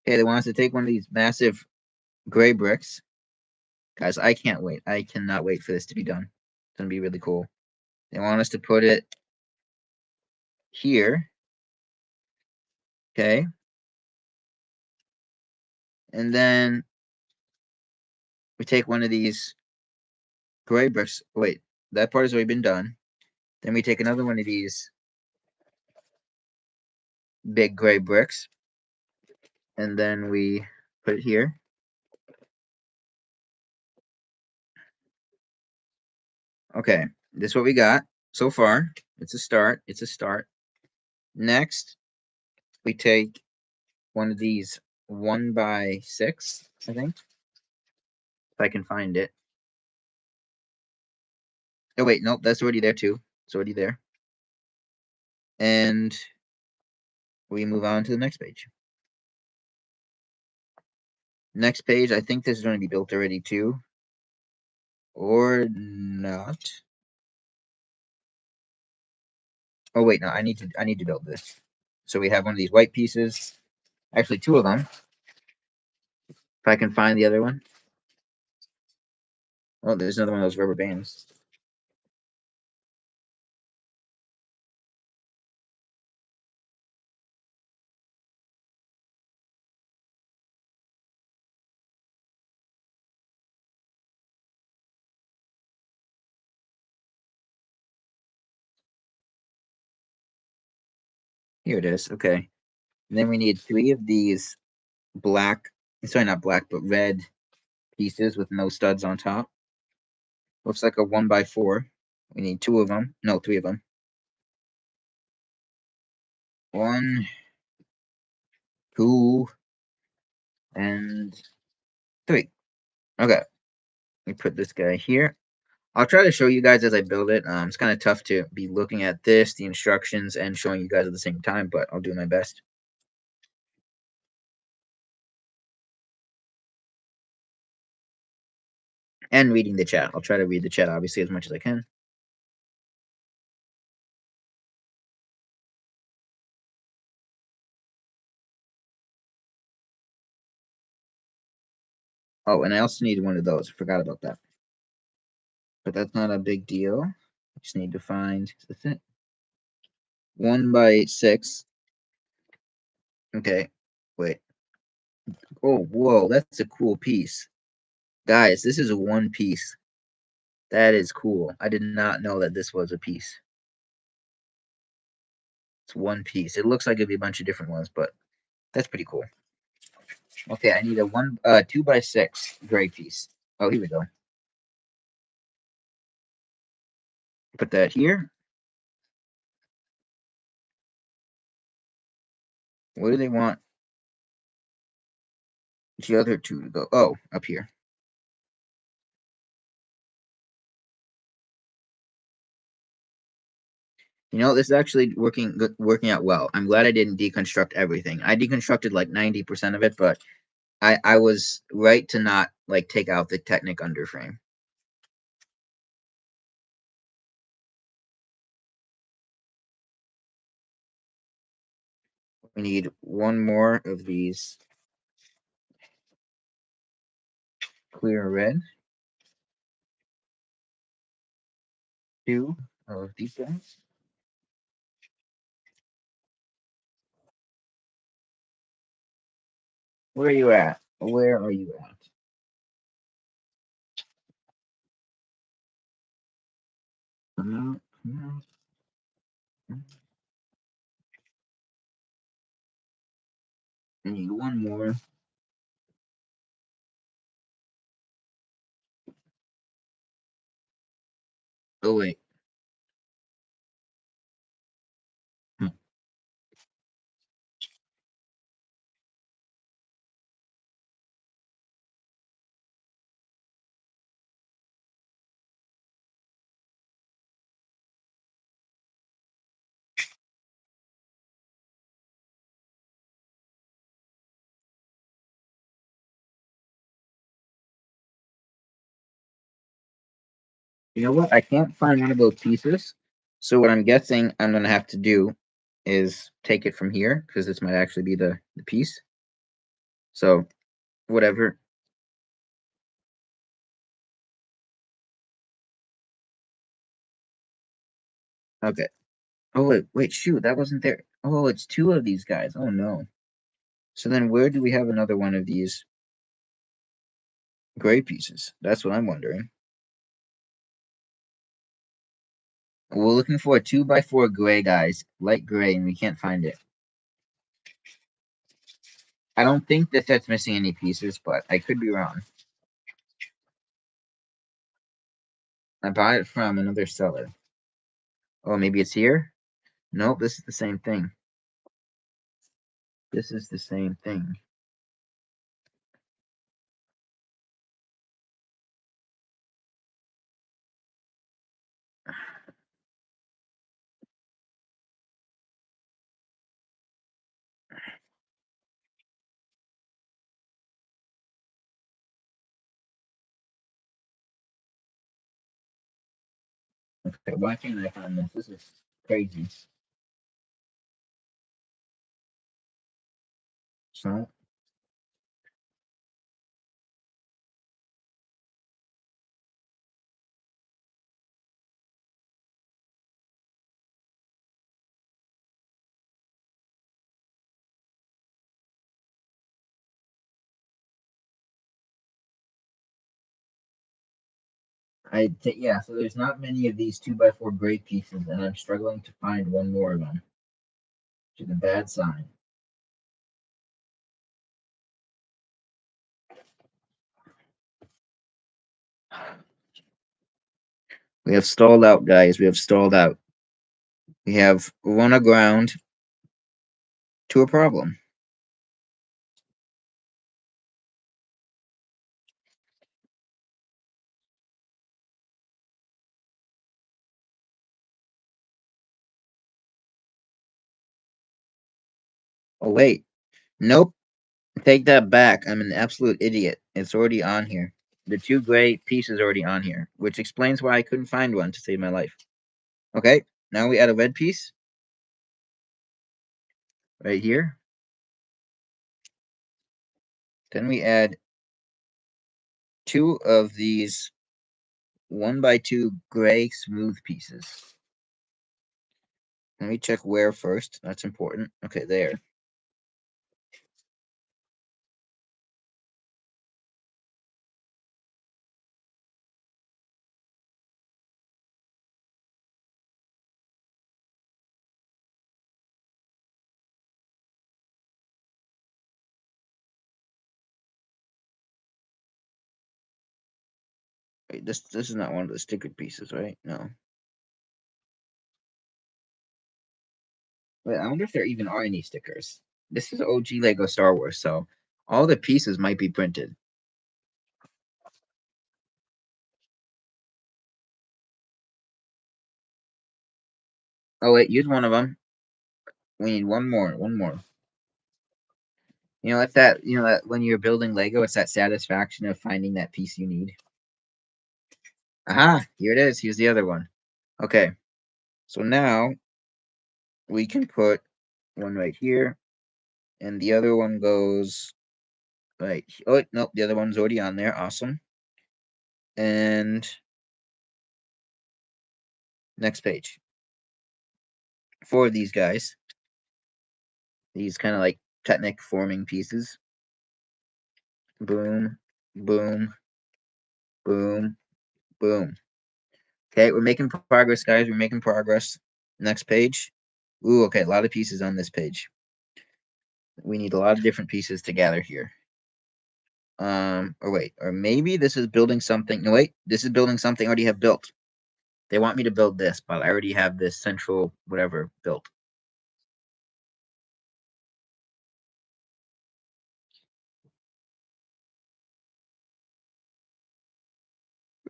Okay, they want us to take one of these massive gray bricks. Guys, I can't wait. I cannot wait for this to be done. It's going to be really cool. They want us to put it here. Okay. And then we take one of these gray bricks. Wait, that part has already been done. Then we take another one of these big gray bricks. And then we put it here. Okay, this is what we got so far. It's a start. It's a start. Next, we take one of these 1x6, I think. If I can find it. Oh, wait, nope, that's already there too. It's already there. And we move on to the next page. Next page, I think this is going to be built already too. Or not. Oh wait, no, I need to build this. So we have one of these white pieces. Actually, 2 of them. If I can find the other one. Oh, there's another one of those rubber bands. Here it is. Okay. And then we need 3 of these black, sorry, not black, but red pieces with no studs on top. Looks like a 1x4. We need 2 of them. No, 3 of them. 1, 2, and 3. Okay. We put this guy here. I'll try to show you guys as I build it. It's kind of tough to be looking at this, the instructions, and showing you guys at the same time, but I'll do my best. And reading the chat. I'll try to read the chat, obviously, as much as I can. Oh, and I also need one of those. Forgot about that. But that's not a big deal. I just need to find, is this it? 1x6. Okay, wait. Oh, whoa, that's a cool piece. Guys, this is a 1 piece. That is cool. I did not know that this was a piece. It's 1 piece. It looks like it'd be a bunch of different ones, but that's pretty cool. Okay, I need a 2x6 gray piece. Oh, here we go. Put that here. Where do they want the other two to go? Oh, up here. You know, this is actually working out well. I'm glad I didn't deconstruct everything. I deconstructed like 90% of it, but I was right to not like take out the Technic underframe. We need one more of these clear red. Two of these guys. Where are you at? Where are you at? Come out, come out. I need one more. Oh wait. Hmm. You know what? I can't find one of those pieces. So what I'm guessing I'm gonna have to do is take it from here because this might actually be the piece. So whatever. Okay. Oh wait, shoot, that wasn't there. Oh, it's two of these guys. Oh no. So then where do we have another one of these gray pieces? That's what I'm wondering. We're looking for a 2x4 gray, guys. Light gray, and we can't find it. I don't think this set's missing any pieces, but I could be wrong. I bought it from another seller. Oh, maybe it's here? Nope, this is the same thing. This is the same thing. Okay, why can't I find this? This is crazy. So, yeah, so there's not many of these 2x4 gray pieces, and I'm struggling to find one more of them. To the bad sign. We have stalled out, guys. We have stalled out. We have run aground to a problem. Oh, wait. Nope. Take that back. I'm an absolute idiot. It's already on here. The two gray pieces already on here, which explains why I couldn't find one to save my life. Okay, now we add a red piece right here. Then we add two of these 1x2 gray smooth pieces. Let me check where first. That's important. Okay, there. Wait, this is not one of the stickered pieces, right? No. Wait, I wonder if there even are any stickers. This is OG Lego Star Wars, so all the pieces might be printed. Oh wait, use one of them. We need one more. One more. You know, it's that that when you're building Lego, it's that satisfaction of finding that piece you need. Aha! Here it is. Here's the other one. Okay, so now we can put one right here, and the other one goes right. Oh nope, the other one's already on there. Awesome. And next page. Four of these guys. These kind of like Technic forming pieces. Boom, boom, boom, boom. Okay, we're making progress, guys. We're making progress. Next page. Ooh, okay, a lot of pieces on this page. We need a lot of different pieces to gather here. Or wait, or maybe this is building something. No, wait, this is building something I already have built. They want me to build this, but I already have this central whatever built.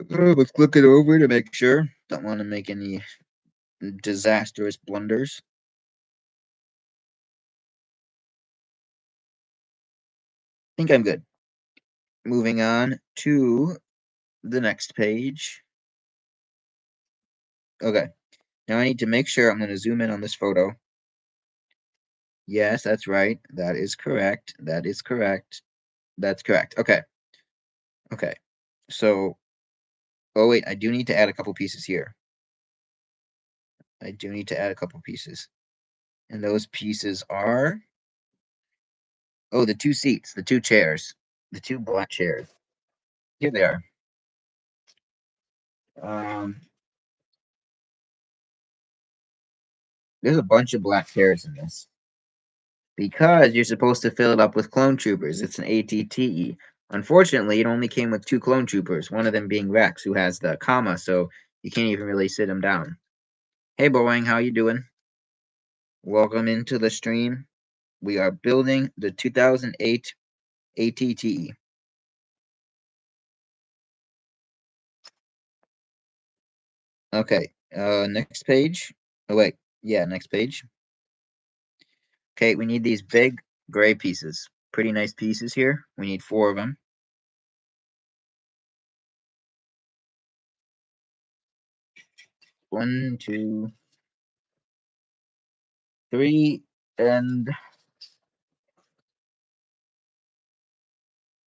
Let's look it over to make sure. Don't want to make any disastrous blunders. I think I'm good. Moving on to the next page. Okay. Now I need to make sure I'm going to zoom in on this photo. Yes, that's right. That is correct. That is correct. That's correct. Okay. Okay. So, oh wait, I do need to add a couple pieces here. I do need to add a couple pieces. And those pieces are the two seats, the two chairs, the two black chairs. Here they are. Um, there's a bunch of black chairs in this because you're supposed to fill it up with clone troopers. It's an ATTE. Unfortunately, it only came with two clone troopers, one of them being Rex, who has the comma, so you can't even really sit him down. Hey, Boeing, how you doing? Welcome into the stream. We are building the 2008 ATTE. Okay, next page. Oh, wait. Yeah, next page. Okay, we need these big gray pieces. Pretty nice pieces here. We need four of them. One, two, three, and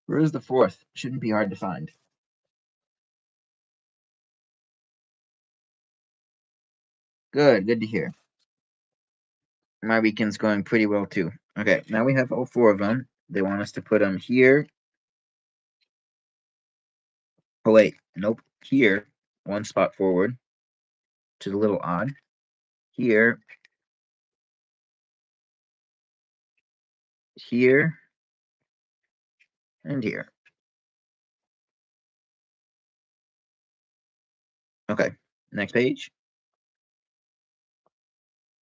where's the fourth? Shouldn't be hard to find. Good, good to hear. My weekend's going pretty well too. Okay, now we have all four of them. They want us to put them here. Oh wait, nope. Here, one spot forward, which is a little odd. Here, here, and here. Okay, next page.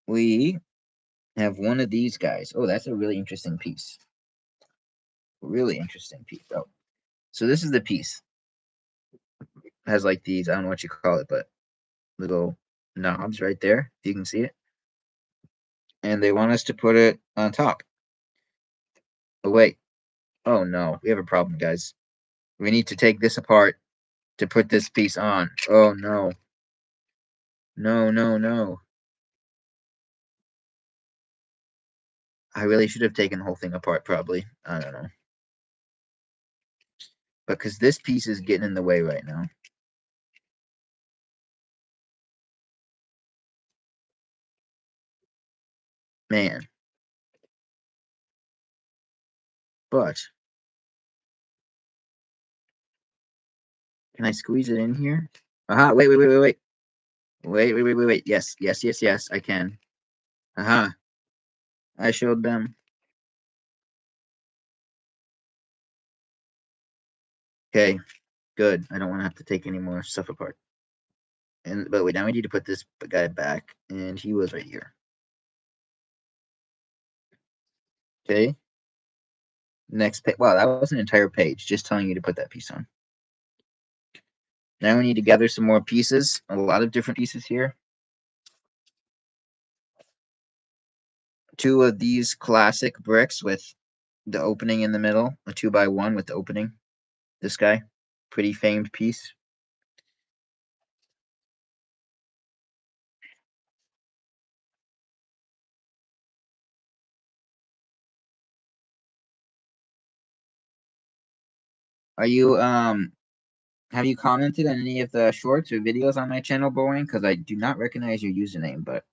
We have one of these guys. Oh, that's a really interesting piece. Really interesting piece. Oh, so this is the piece. It has like these, I don't know what you call it, but little knobs right there, if you can see it. And they want us to put it on top. Oh, wait. Oh, no. We have a problem, guys. We need to take this apart to put this piece on. Oh, no. No, no, no. I really should have taken the whole thing apart, probably. I don't know. Because this piece is getting in the way right now. Man. But can I squeeze it in here? Aha, wait, wait, wait, wait, wait. Wait, wait, wait, wait, wait. Yes, yes, yes, yes, I can. Aha. I showed them. Okay, good. I don't want to have to take any more stuff apart. But wait, now we need to put this guy back, and he was right here. Okay. Next page. Wow, that was an entire page just telling you to put that piece on. Now we need to gather some more pieces. A lot of different pieces here. 2 of these classic bricks with the opening in the middle. A 2x1 with the opening. This guy. Pretty famed piece. Are you have you commented on any of the shorts or videos on my channel, Boeing? Because I do not recognize your username, but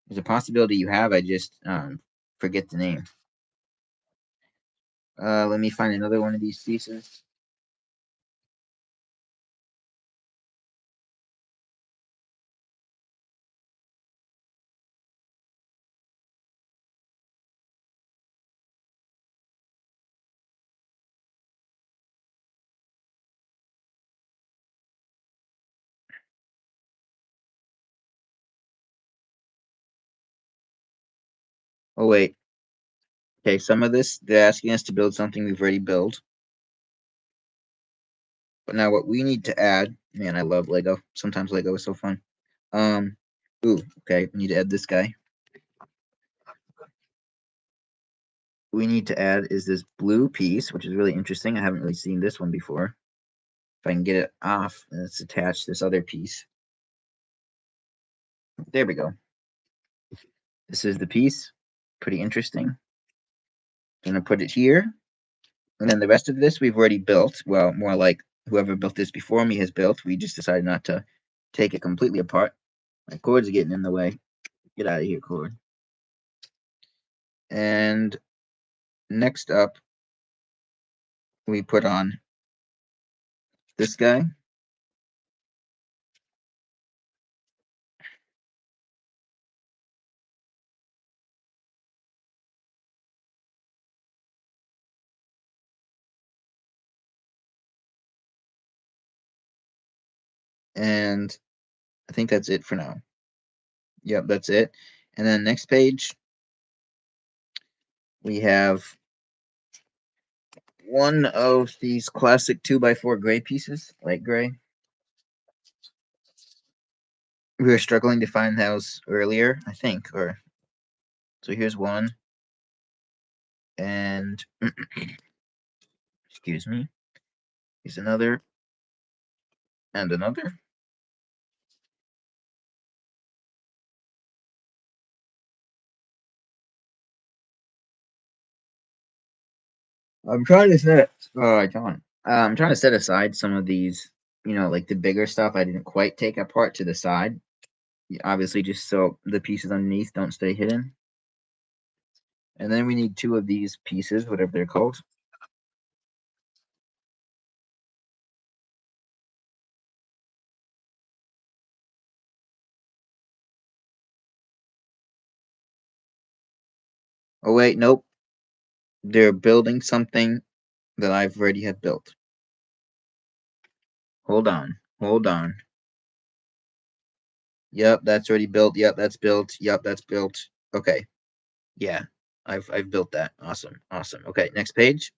there's a possibility you have. I just forget the name. Let me find another one of these pieces. Oh wait. Okay, some of this they're asking us to build something we've already built. But now what we need to add, man, I love Lego. Sometimes Lego is so fun. Um, ooh, okay, we need to add this guy. We need to add is this blue piece, which is really interesting. I haven't really seen this one before. If I can get it off, and it's attached this other piece. There we go. This is the piece. Pretty interesting. I'm gonna put it here. And then the rest of this we've already built. Well, more like whoever built this before me has built. We just decided not to take it completely apart. My cords are getting in the way. Get out of here, cord. And next up, we put on this guy. And I think that's it for now. Yep, that's it. And then next page, we have one of these classic 2x4 gray pieces, light gray. We were struggling to find those earlier, I think. Or so here's one. And excuse me. Here's another. And another. I'm trying to set. Oh, I can't. I'm trying to set aside some of these, like the bigger stuff I didn't quite take apart to the side. Obviously, just so the pieces underneath don't stay hidden. And then we need 2 of these pieces, whatever they're called. Oh wait, nope. They're building something that I've already have built. Hold on. Hold on. Yep, that's already built. Yep, that's built. Yep, that's built. Okay. Yeah. I've built that. Awesome. Awesome. Okay, next page.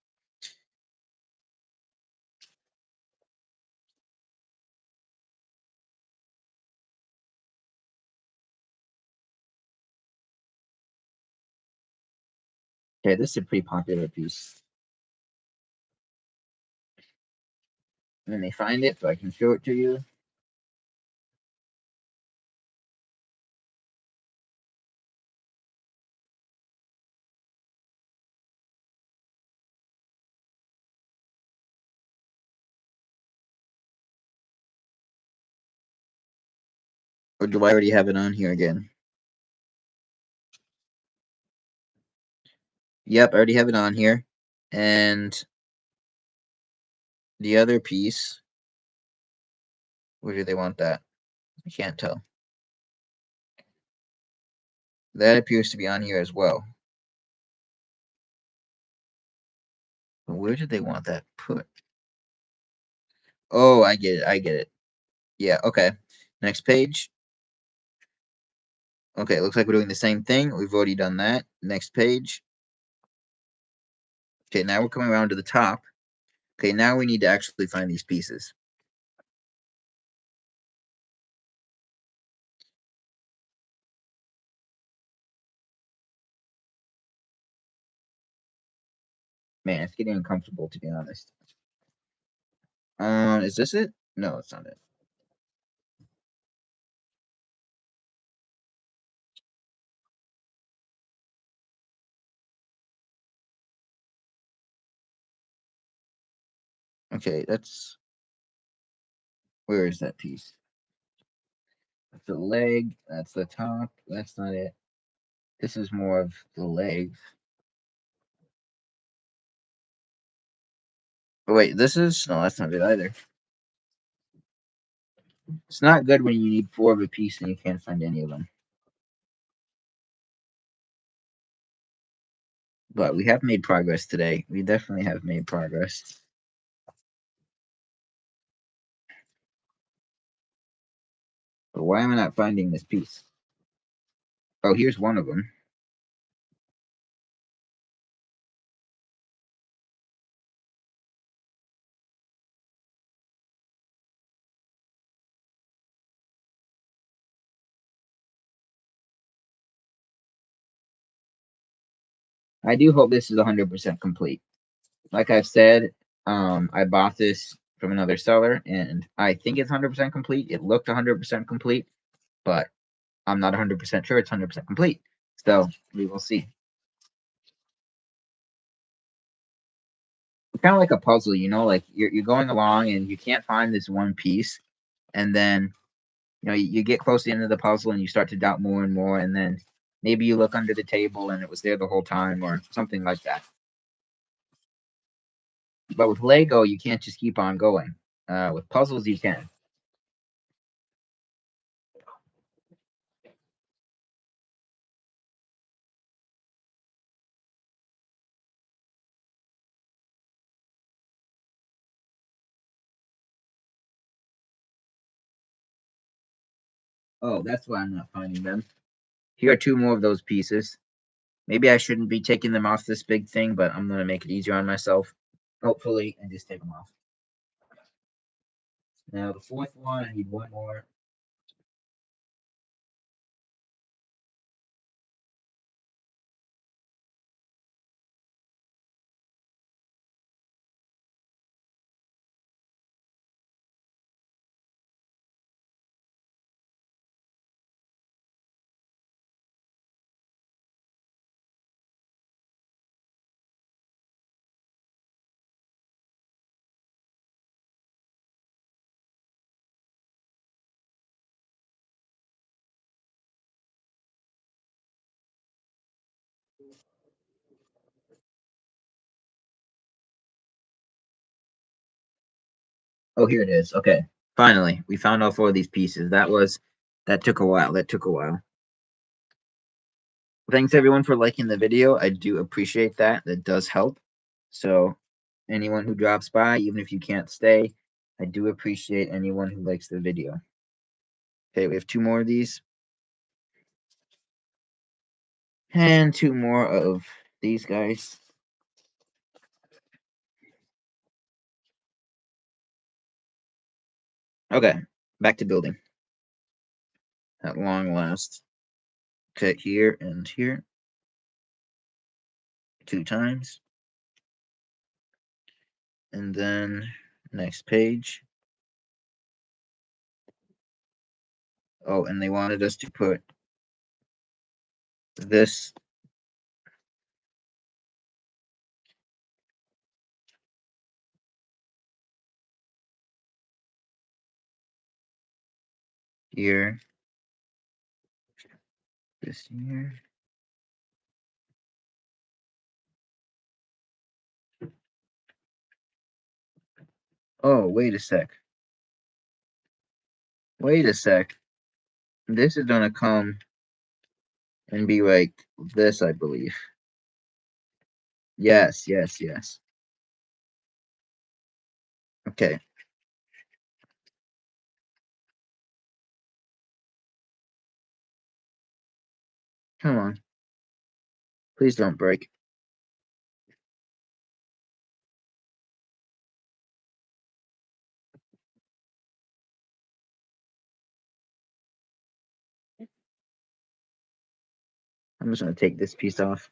Okay, this is a pretty popular piece. Let me find it so I can show it to you. Or do I already have it on here again? Yep, I already have it on here. And the other piece, where do they want that? I can't tell. That appears to be on here as well. But where did they want that put? Oh, I get it. I get it. Yeah, okay. Next page. Okay, it looks like we're doing the same thing. We've already done that. Next page. Okay, now we're coming around to the top. Okay, now we need to actually find these pieces. Man, it's getting uncomfortable to be honest. Is this it? No, it's not it. Okay, that's where is that piece? That's the leg. That's the top. That's not it. This is more of the legs. Oh, wait, this is no, that's not it either. It's not good when you need four of a piece and you can't find any of them. But we have made progress today. We definitely have made progress. But why am I not finding this piece? Oh, here's one of them. I do hope this is 100% complete. Like I've said, I bought this from another seller and I think it's 100% complete. It looked 100% complete, but I'm not 100% sure it's 100% complete. So we will see. It's kind of like a puzzle, you know, like you're going along and you can't find this one piece. And then, you know, you get close to the end of the puzzle and you start to doubt more and more. And then maybe you look under the table and it was there the whole time or something like that. But with Lego, you can't just keep on going. With puzzles, you can. Oh, that's why I'm not finding them. Here are two more of those pieces. Maybe I shouldn't be taking them off this big thing, but I'm going to make it easier on myself, hopefully, and just take them off. Now, the fourth one, I need one more. Oh, here it is. Okay. Finally, we found all four of these pieces. That took a while. That took a while. Thanks everyone for liking the video. I do appreciate that. That does help. So, anyone who drops by, even if you can't stay, I do appreciate anyone who likes the video. Okay, we have two more of these. And two more of these guys. Okay, back to building. At long last. Cut here and here. Two times. And then next page. Oh, and they wanted us to put this here, this here. Oh, wait a sec. Wait a sec. This is gonna come and be like this, I believe. Yes, yes, yes. Okay. Come on. Please don't break. I'm just going to take this piece off.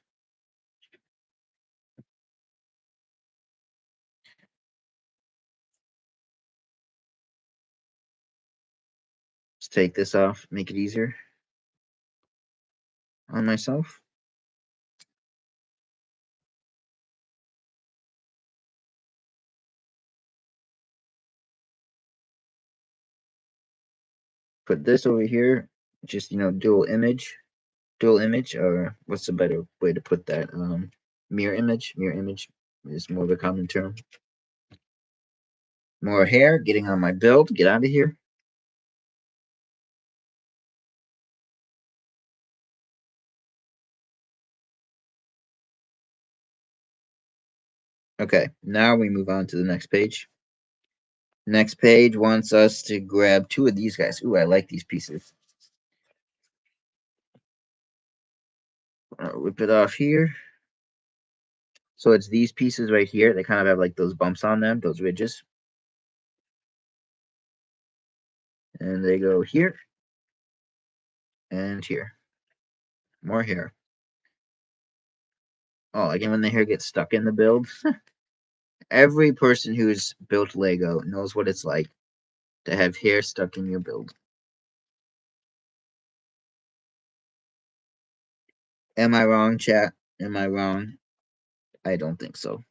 Let's take this off, make it easier on myself. Put this over here, just, dual image, or what's a better way to put that? Mirror image is more of a common term. More hair, getting on my build, get out of here. Okay, now we move on to the next page. Next page wants us to grab 2 of these guys. Ooh, I like these pieces. Rip it off here. So it's these pieces right here. They kind of have like those bumps on them, those ridges. And they go here and here. More hair. Oh, again, when the hair gets stuck in the build. Every person who's built Lego knows what it's like to have hair stuck in your build. Am I wrong, chat? Am I wrong? I don't think so.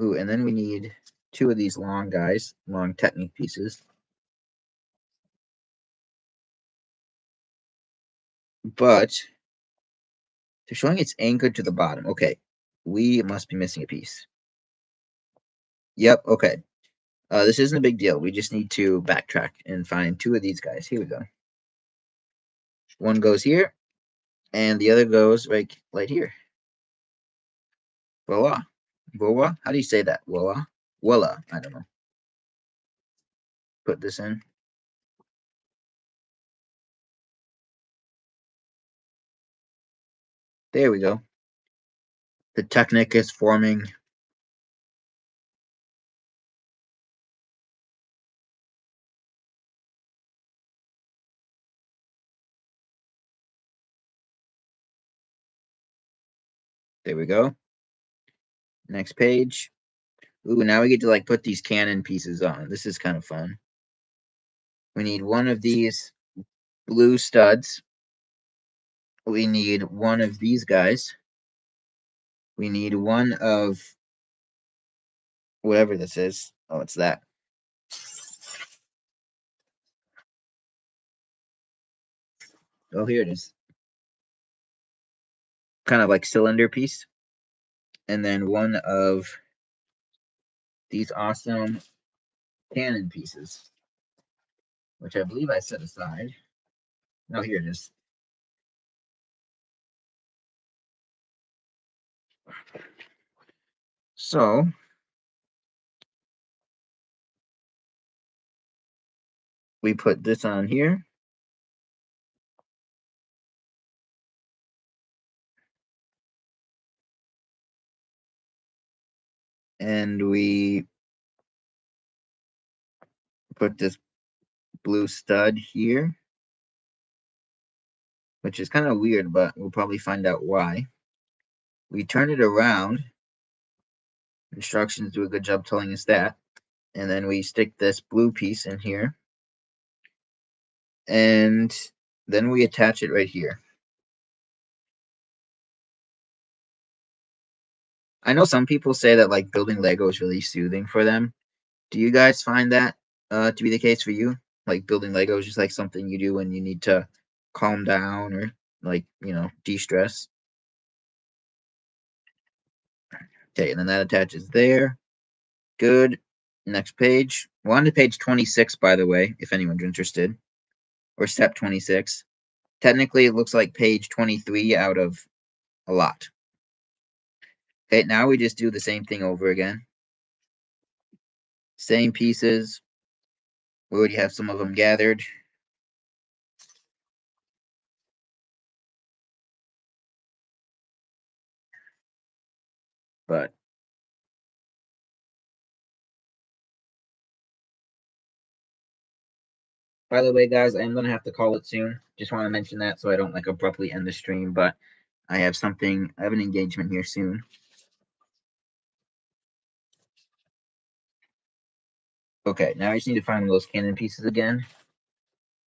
Ooh, and then we need 2 of these long guys, long Technic pieces. But they're showing it's anchored to the bottom. Okay, we must be missing a piece. Yep, okay. This isn't a big deal. We just need to backtrack and find 2 of these guys. Here we go. One goes here, and the other goes right here. Voila. Voila? How do you say that? Voila? Voila. I don't know. Put this in. There we go. The Technic is forming. There we go. Next page. Ooh, now we get to like put these cannon pieces on. This is kind of fun. We need 1 of these blue studs. We need 1 of these guys. We need 1 of whatever this is. Oh, it's that. Oh, here it is. Kind of like cylinder piece. And then 1 of these awesome cannon pieces, which I believe I set aside. Oh, here it is. So we put this on here. And we put this blue stud here, which is kind of weird, but we'll probably find out why. We turn it around. Instructions do a good job telling us that. And then we stick this blue piece in here. And then we attach it right here. I know some people say that like building Lego is really soothing for them. Do you guys find that to be the case for you? Like building Lego is just like something you do when you need to calm down or like, de-stress. Okay, and then that attaches there. Good. Next page. We're on to page 26, by the way, if anyone's interested. Or step 26. Technically, it looks like page 23 out of a lot. Okay, now we just do the same thing over again. Same pieces. We already have some of them gathered. But By the way, guys, I am gonna have to call it soon. Just want to mention that so I don't like abruptly end the stream. But I have an engagement here soon. Okay, now I just need to find those cannon pieces again.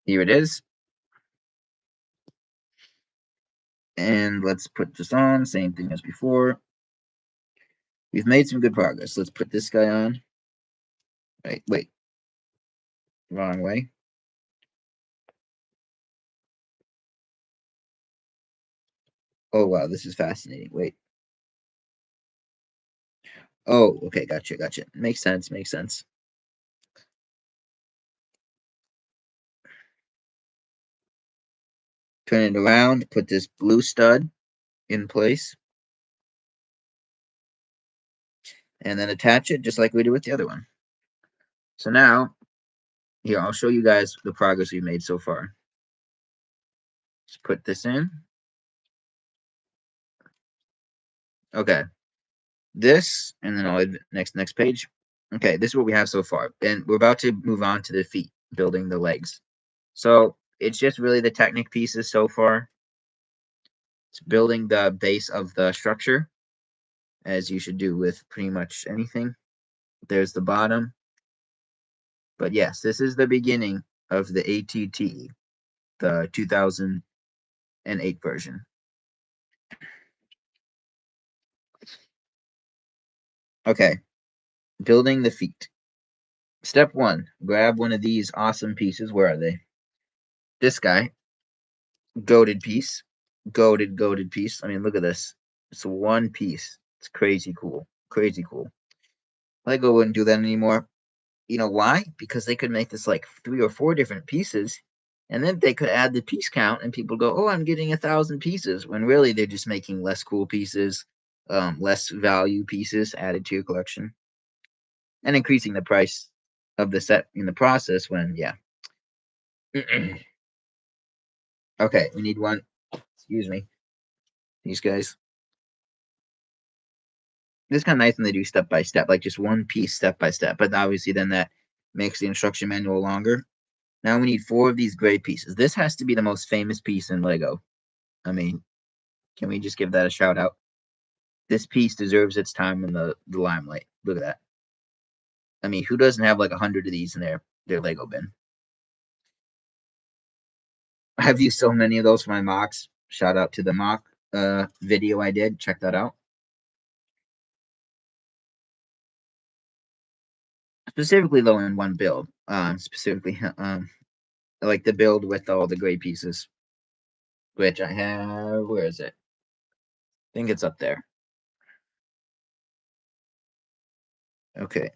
Here it is. And let's put this on. Same thing as before. We've made some good progress. Let's put this guy on. Right, wait. Wrong way. Oh, wow, this is fascinating. Wait. Oh, okay, gotcha. Makes sense. Turn it around, put this blue stud in place, and then attach it just like we did with the other one. So now, here, I'll show you guys the progress we've made so far. Let's put this in. Okay. This, and then I'll add next page. Okay, this is what we have so far. And we're about to move on to the feet, building the legs. So it's just really the Technic pieces so far. It's building the base of the structure, as you should do with pretty much anything. There's the bottom. But yes, this is the beginning of the ATT, the 2008 version. Okay, building the feet. Step 1, grab one of these awesome pieces. Where are they? This guy, goated piece. Goated piece. I mean, look at this. It's one piece. It's crazy cool. Lego wouldn't do that anymore. You know why? Because they could make this like 3 or 4 different pieces, and then they could add the piece count, and people go, "Oh, I'm getting 1,000 pieces." When really they're just making less cool pieces, less value pieces added to your collection, and increasing the price of the set in the process. When okay, we need one. Excuse me, these guys. It's kind of nice when they do step by step, like just one piece step by step. But obviously, then that makes the instruction manual longer. Now we need 4 of these gray pieces. This has to be the most famous piece in Lego. I mean, can we just give that a shout out? This piece deserves its time in the limelight. Look at that. I mean, who doesn't have like 100 of these in their Lego bin? I've used so many of those for my mocks. Shout out to the mock video I did. Check that out. Specifically, though, in one build. Like the build with all the gray pieces, which I have. Where is it? I think it's up there. Okay.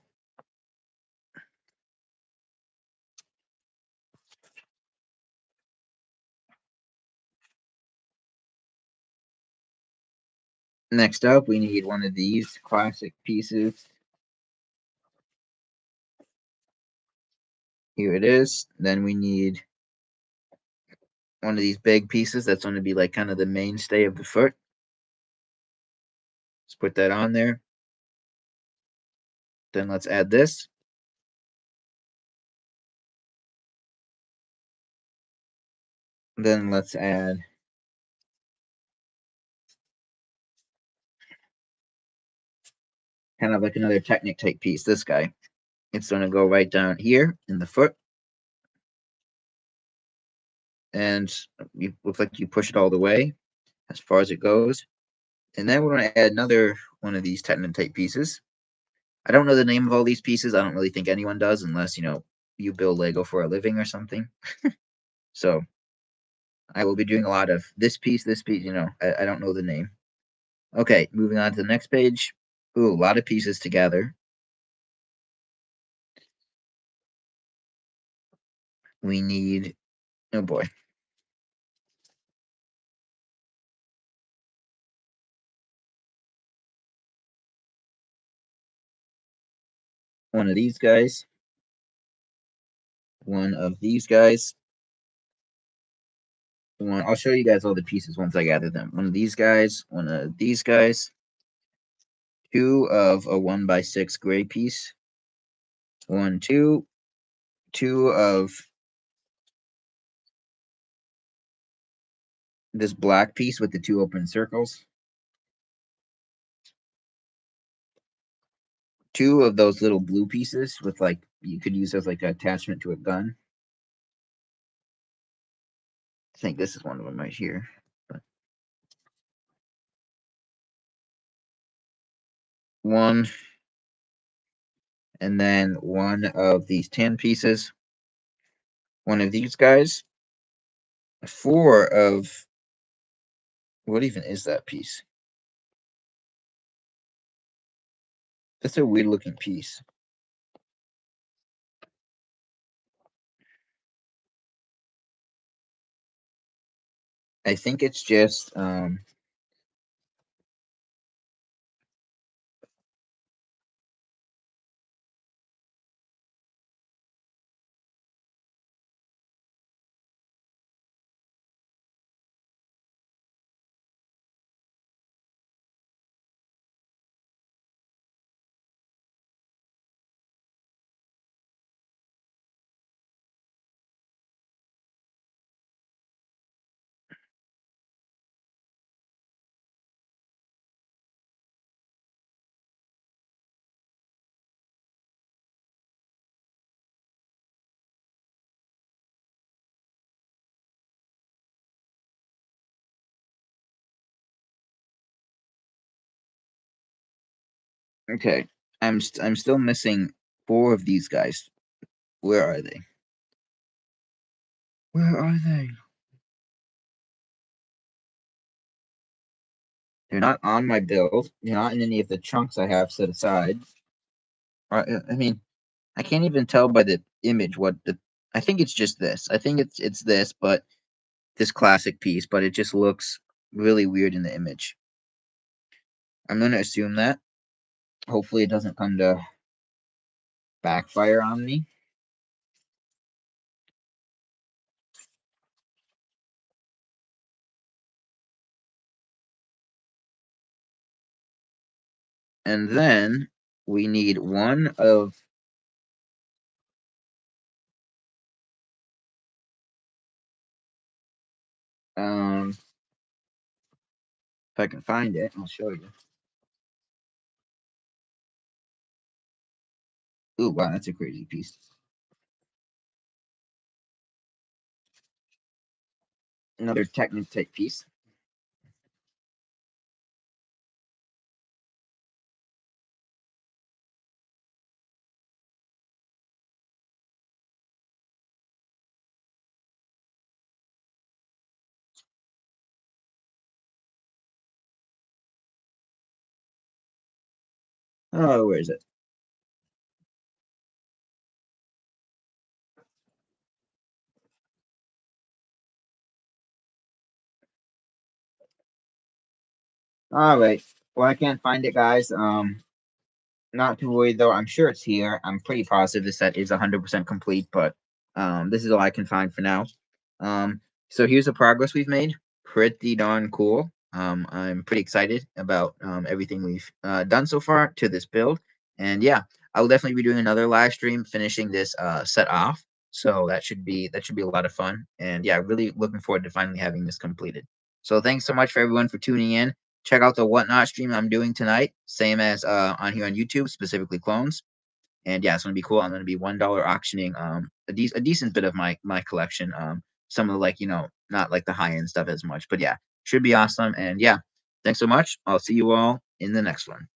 Next up, we need one of these classic pieces. Here it is. Then we need one of these big pieces that's going to be like kind of the mainstay of the foot. Let's put that on there. Then let's add this. Then let's add kind of like another Technic type piece. This guy. It's going to go right down here in the foot. And you look like you push it all the way as far as it goes. And then we're going to add another one of these Technic type pieces. I don't know the name of all these pieces. I don't really think anyone does unless, you build Lego for a living or something. So I will be doing a lot of this piece. I don't know the name. Okay, moving on to the next page. Ooh, a lot of pieces together. We need, oh boy. One of these guys. One of these guys. I'll show you guys all the pieces once I gather them. One of these guys. One of these guys. 2 of a 1x6 gray piece. 1, 2. 2 of this black piece with the 2 open circles. 2 of those little blue pieces with like you could use as like an attachment to a gun. I think this is one of them right here. But 1, and then 1 of these tan pieces. 1 of these guys. 4 of what even is that piece? That's a weird looking piece. I think it's just okay. I'm still missing 4 of these guys. Where are they? Where are they? They're not on my build. They're not in any of the chunks I have set aside. I mean, I can't even tell by the image what the. I think it's just this. I think it's this, but this classic piece, but it just looks really weird in the image. I'm gonna assume that. Hopefully, it doesn't come to backfire on me. And then we need 1 of if I can find it, I'll show you. Ooh, wow, that's a crazy piece. Another Technic type piece. Oh, where is it? All right. Well, I can't find it, guys. Not to worry though. I'm sure it's here. I'm pretty positive this set is 100% complete, but this is all I can find for now. So here's the progress we've made. Pretty darn cool. I'm pretty excited about everything we've done so far to this build, and yeah, I will definitely be doing another live stream finishing this set off. So that should be a lot of fun, and yeah, really looking forward to finally having this completed. So thanks so much for everyone for tuning in. Check out the Whatnot stream I'm doing tonight, same as on here on YouTube, specifically clones. And yeah, it's gonna be cool. I'm gonna be $1 auctioning a decent bit of my collection. Some of the like not like the high end stuff as much, but yeah, should be awesome. And yeah, thanks so much. I'll see you all in the next one.